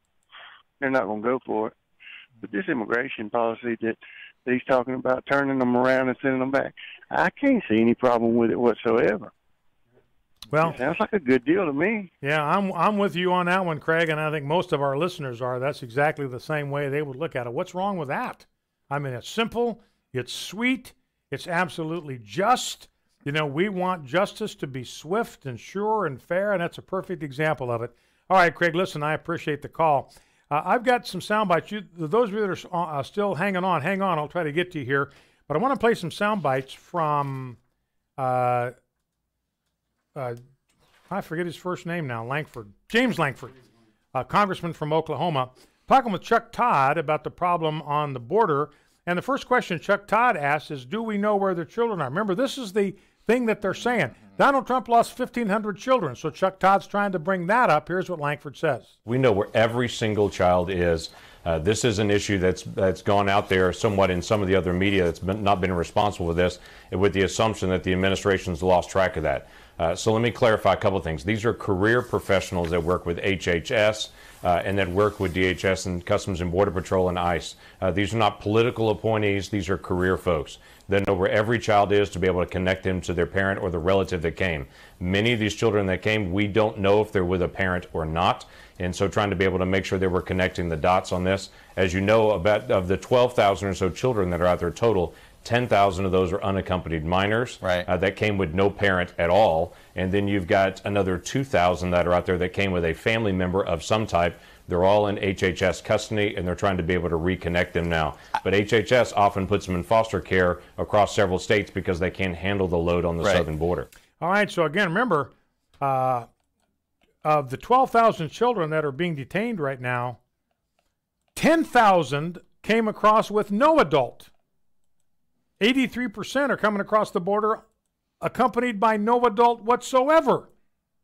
to go for it. But this immigration policy that he's talking about, turning them around and sending them back, I can't see any problem with it whatsoever. Well, it sounds like a good deal to me. Yeah, I'm with you on that one, Craig, and I think most of our listeners are. That's exactly the same way they would look at it. What's wrong with that? I mean, it's simple, it's sweet, it's absolutely just. We want justice to be swift and sure and fair, and that's a perfect example of it. All right, Craig, listen, I appreciate the call. I've got some sound bites. Those of you that are still hang on, I'll try to get to you here. But I want to play some sound bites from I forget his first name now, James Lankford, congressman from Oklahoma, talking with Chuck Todd about the problem on the border. And the first question Chuck Todd asks is, do we know where their children are? Remember, this is the thing that they're saying. Donald Trump lost 1,500 children, so Chuck Todd's trying to bring that up. Here's what Lankford says. We know where every single child is. This is an issue that's gone out there somewhat in some of the other media that's not been responsible for this, with the assumption that the administration's lost track of that. So let me clarify a couple of things. These are career professionals that work with HHS and that work with DHS and Customs and Border Patrol and ICE. These are not political appointees. These are career folks that know where every child is to be able to connect them to their parent or the relative that came. Many of these children that came, we don't know if they're with a parent or not. And so trying to be able to make sure that we're connecting the dots on this. As you know, about of the 12,000 or so children that are out there total, 10,000 of those are unaccompanied minors that came with no parent at all. And then you've got another 2,000 that are out there that came with a family member of some type. They're all in HHS custody, and they're trying to be able to reconnect them now. But HHS often puts them in foster care across several states because they can't handle the load on the southern border. All right, so again, remember, of the 12,000 children that are being detained right now, 10,000 came across with no adult. 83% are coming across the border accompanied by no adult whatsoever.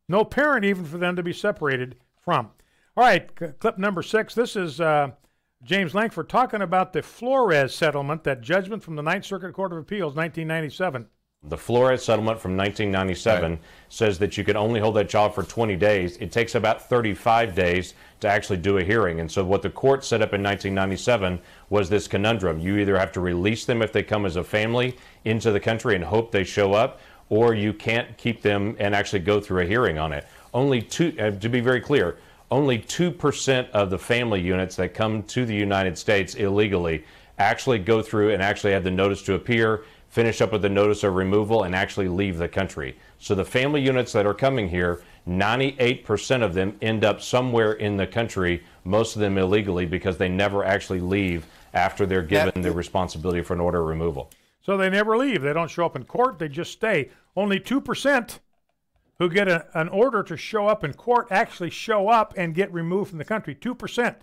No parent even for them to be separated from. All right, clip number 6. This is James Lankford talking about the Flores settlement, that judgment from the Ninth Circuit Court of Appeals, 1997. The Flores settlement from 1997 says that you can only hold that child for 20 days. It takes about 35 days to actually do a hearing. And so what the court set up in 1997 was this conundrum. You either have to release them if they come as a family into the country and hope they show up, or you can't keep them and actually go through a hearing on it. Only to be very clear, only 2% of the family units that come to the United States illegally actually go through and actually have the notice to appear, finish up with the notice of removal, and actually leave the country. So the family units that are coming here, 98% of them end up somewhere in the country, most of them illegally, because they never actually leave after they're given the responsibility for an order of removal. So they never leave. They don't show up in court. They just stay. Only 2% who get an order to show up in court actually show up and get removed from the country. 2%.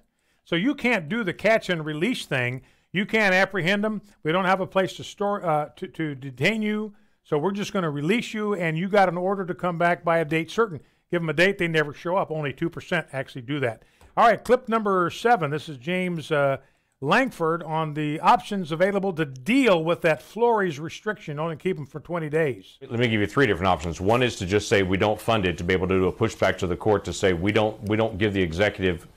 So you can't do the catch and release thing. You can't apprehend them. We don't have a place to store to detain you. So we're just going to release you, and you got an order to come back by a date certain. Give them a date, they never show up. Only 2% actually do that. All right, clip number 7. This is James Lankford on the options available to deal with that Flores restriction, only keep them for 20 days. Let me give you 3 different options. One is to just say we don't fund it, to be able to do a pushback to the court to say we don't give the executive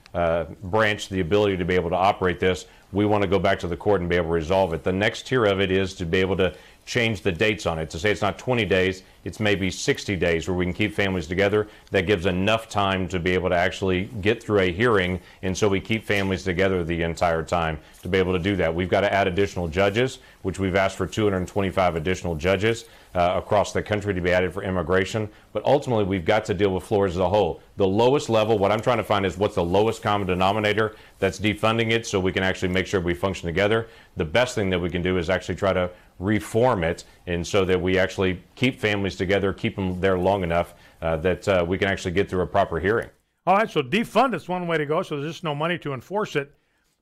branch the ability to be able to operate this. we want to go back to the court and be able to resolve it. The next tier of it is to be able to change the dates on it, to say it's not 20 days, it's maybe 60 days where we can keep families together. That gives enough time to be able to actually get through a hearing, and so we keep families together the entire time to be able to do that. We've got to add additional judges, which we've asked for 225 additional judges across the country to be added for immigration. But ultimately, we've got to deal with Florida as a whole. The lowest level, what I'm trying to find is what's the lowest common denominator that's defunding it so we can actually make sure we function together. The best thing that we can do is actually try to reform it, and so that we actually keep families together, keep them there long enough that we can actually get through a proper hearing. All right, so defund is one way to go, so there's just no money to enforce it.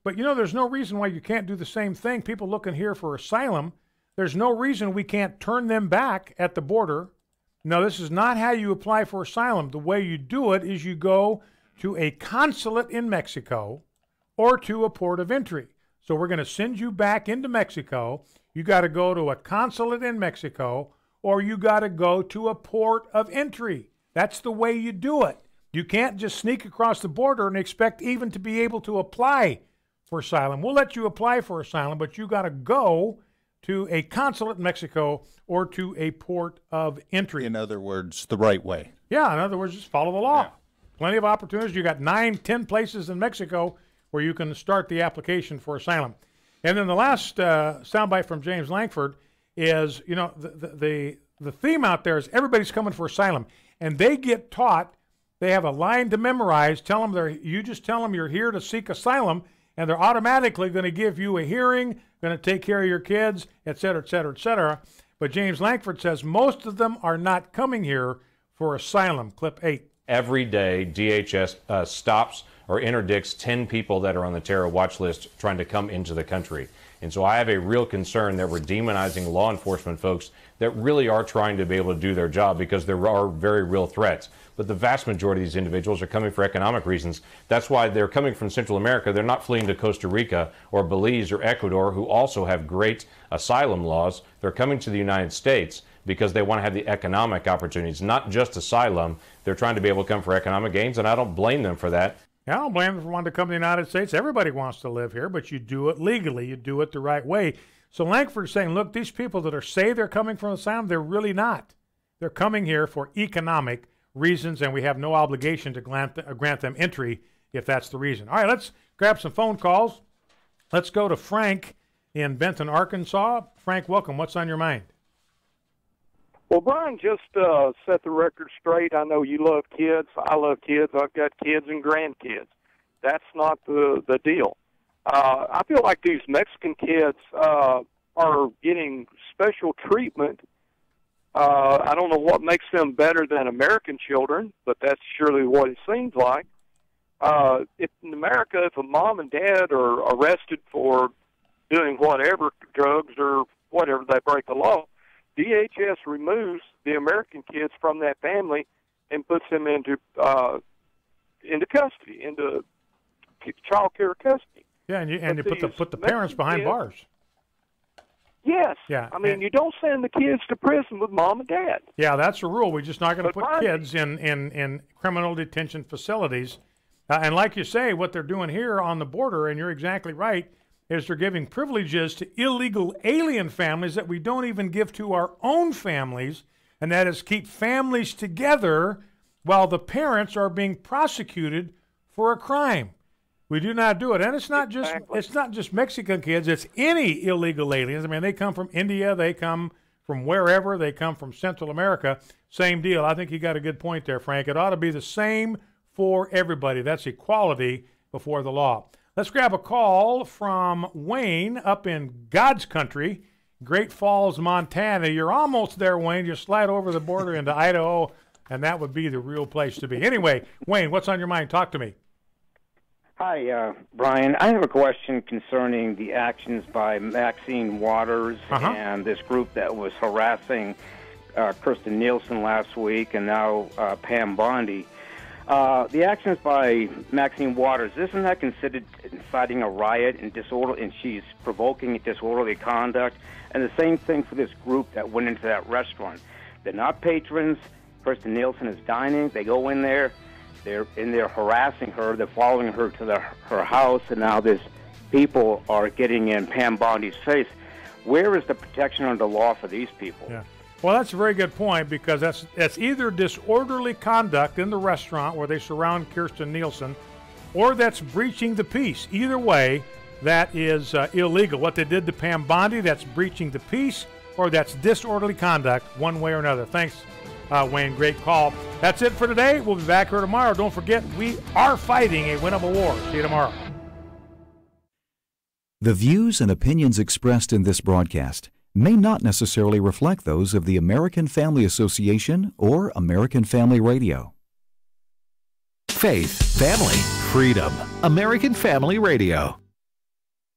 But, you know, there's no reason why you can't do the same thing. People looking here for asylum, there's no reason we can't turn them back at the border. No, this is not how you apply for asylum. The way you do it is you go to a consulate in Mexico or to a port of entry. So we're going to send you back into Mexico. You got to go to a consulate in Mexico, or you got to go to a port of entry. That's the way you do it. You can't just sneak across the border and expect even to be able to apply for asylum. We'll let you apply for asylum, but you got to go to a consulate in Mexico or to a port of entry. In other words, the right way. Yeah, in other words, just follow the law. Yeah. Plenty of opportunities. You got 9, 10 places in Mexico where you can start the application for asylum. And then the last soundbite from James Lankford is, you know, the theme out there is everybody's coming for asylum, and they get taught, they have a line to memorize. You just tell them you're here to seek asylum, and they're automatically going to give you a hearing, going to take care of your kids, et cetera, et cetera, et cetera. But James Lankford says most of them are not coming here for asylum. Clip 8. Every day, DHS stops or interdicts 10 people that are on the terror watch list trying to come into the country. And so I have a real concern that we're demonizing law enforcement folks that really are trying to be able to do their job, because there are very real threats. But the vast majority of these individuals are coming for economic reasons. That's why they're coming from Central America. They're not fleeing to Costa Rica or Belize or Ecuador, who also have great asylum laws. They're coming to the United States because they want to have the economic opportunities, not just asylum. They're trying to be able to come for economic gains, and I don't blame them for that. I don't blame them for wanting to come to the United States. Everybody wants to live here, but you do it legally. You do it the right way. So Lankford's saying, look, these people that say they're coming from asylum, they're really not. They're coming here for economic reasons, and we have no obligation to grant them entry if that's the reason. All right, let's grab some phone calls. Let's go to Frank in Benton, Arkansas. Frank, welcome. What's on your mind? Well, Brian, just set the record straight. I know you love kids. I love kids. I've got kids and grandkids. That's not the deal. I feel like these Mexican kids are getting special treatment. I don't know what makes them better than American children, but that's surely what it seems like. In America, if a mom and dad are arrested for doing whatever, drugs or whatever, they break the law, DHS removes the American kids from that family and puts them into custody, into child care custody. Yeah, and you put the parents behind bars. Yes. Yeah. I mean, you don't send the kids to prison with mom and dad. Yeah, that's the rule. We're just not going to put kids in criminal detention facilities. And like you say, what they're doing here on the border, and you're exactly right, is they're giving privileges to illegal alien families that we don't even give to our own families, and that is keep families together while the parents are being prosecuted for a crime. We do not do it, and it's not just Mexican kids. It's any illegal aliens. I mean, they come from India, they come from wherever, they come from Central America. Same deal. I think you got a good point there, Frank. It ought to be the same for everybody. That's equality before the law. Let's grab a call from Wayne up in God's country, Great Falls, Montana. You're almost there, Wayne. You slide over the border into Idaho, and that would be the real place to be. Anyway, Wayne, what's on your mind? Talk to me. Hi, Brian. I have a question concerning the actions by Maxine Waters and this group that was harassing Kirsten Nielsen last week, and now Pam Bondi. The actions by Maxine Waters, isn't that considered inciting a riot and disorder, and she's provoking disorderly conduct? And the same thing for this group that went into that restaurant. They're not patrons. Kirsten Nielsen is dining. They go in there. They're in there harassing her. They're following her to her house, and now this people are getting in Pam Bondi's face. Where is the protection under law for these people? Yeah. Well, that's a very good point, because that's either disorderly conduct in the restaurant where they surround Kirsten Nielsen, or that's breaching the peace. Either way, that is illegal. What they did to Pam Bondi, that's breaching the peace, or that's disorderly conduct, one way or another. Thanks, Wayne. Great call. That's it for today. We'll be back here tomorrow. Don't forget, we are fighting a winnable war. See you tomorrow. The views and opinions expressed in this broadcast may not necessarily reflect those of the American Family Association or American Family Radio. Faith, family, freedom. American Family Radio.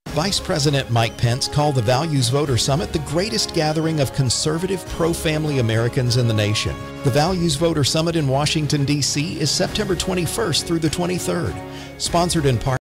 Vice President Mike Pence called the Values Voter Summit the greatest gathering of conservative, pro-family Americans in the nation. The Values Voter Summit in Washington, D.C. is September 21st through the 23rd. Sponsored in part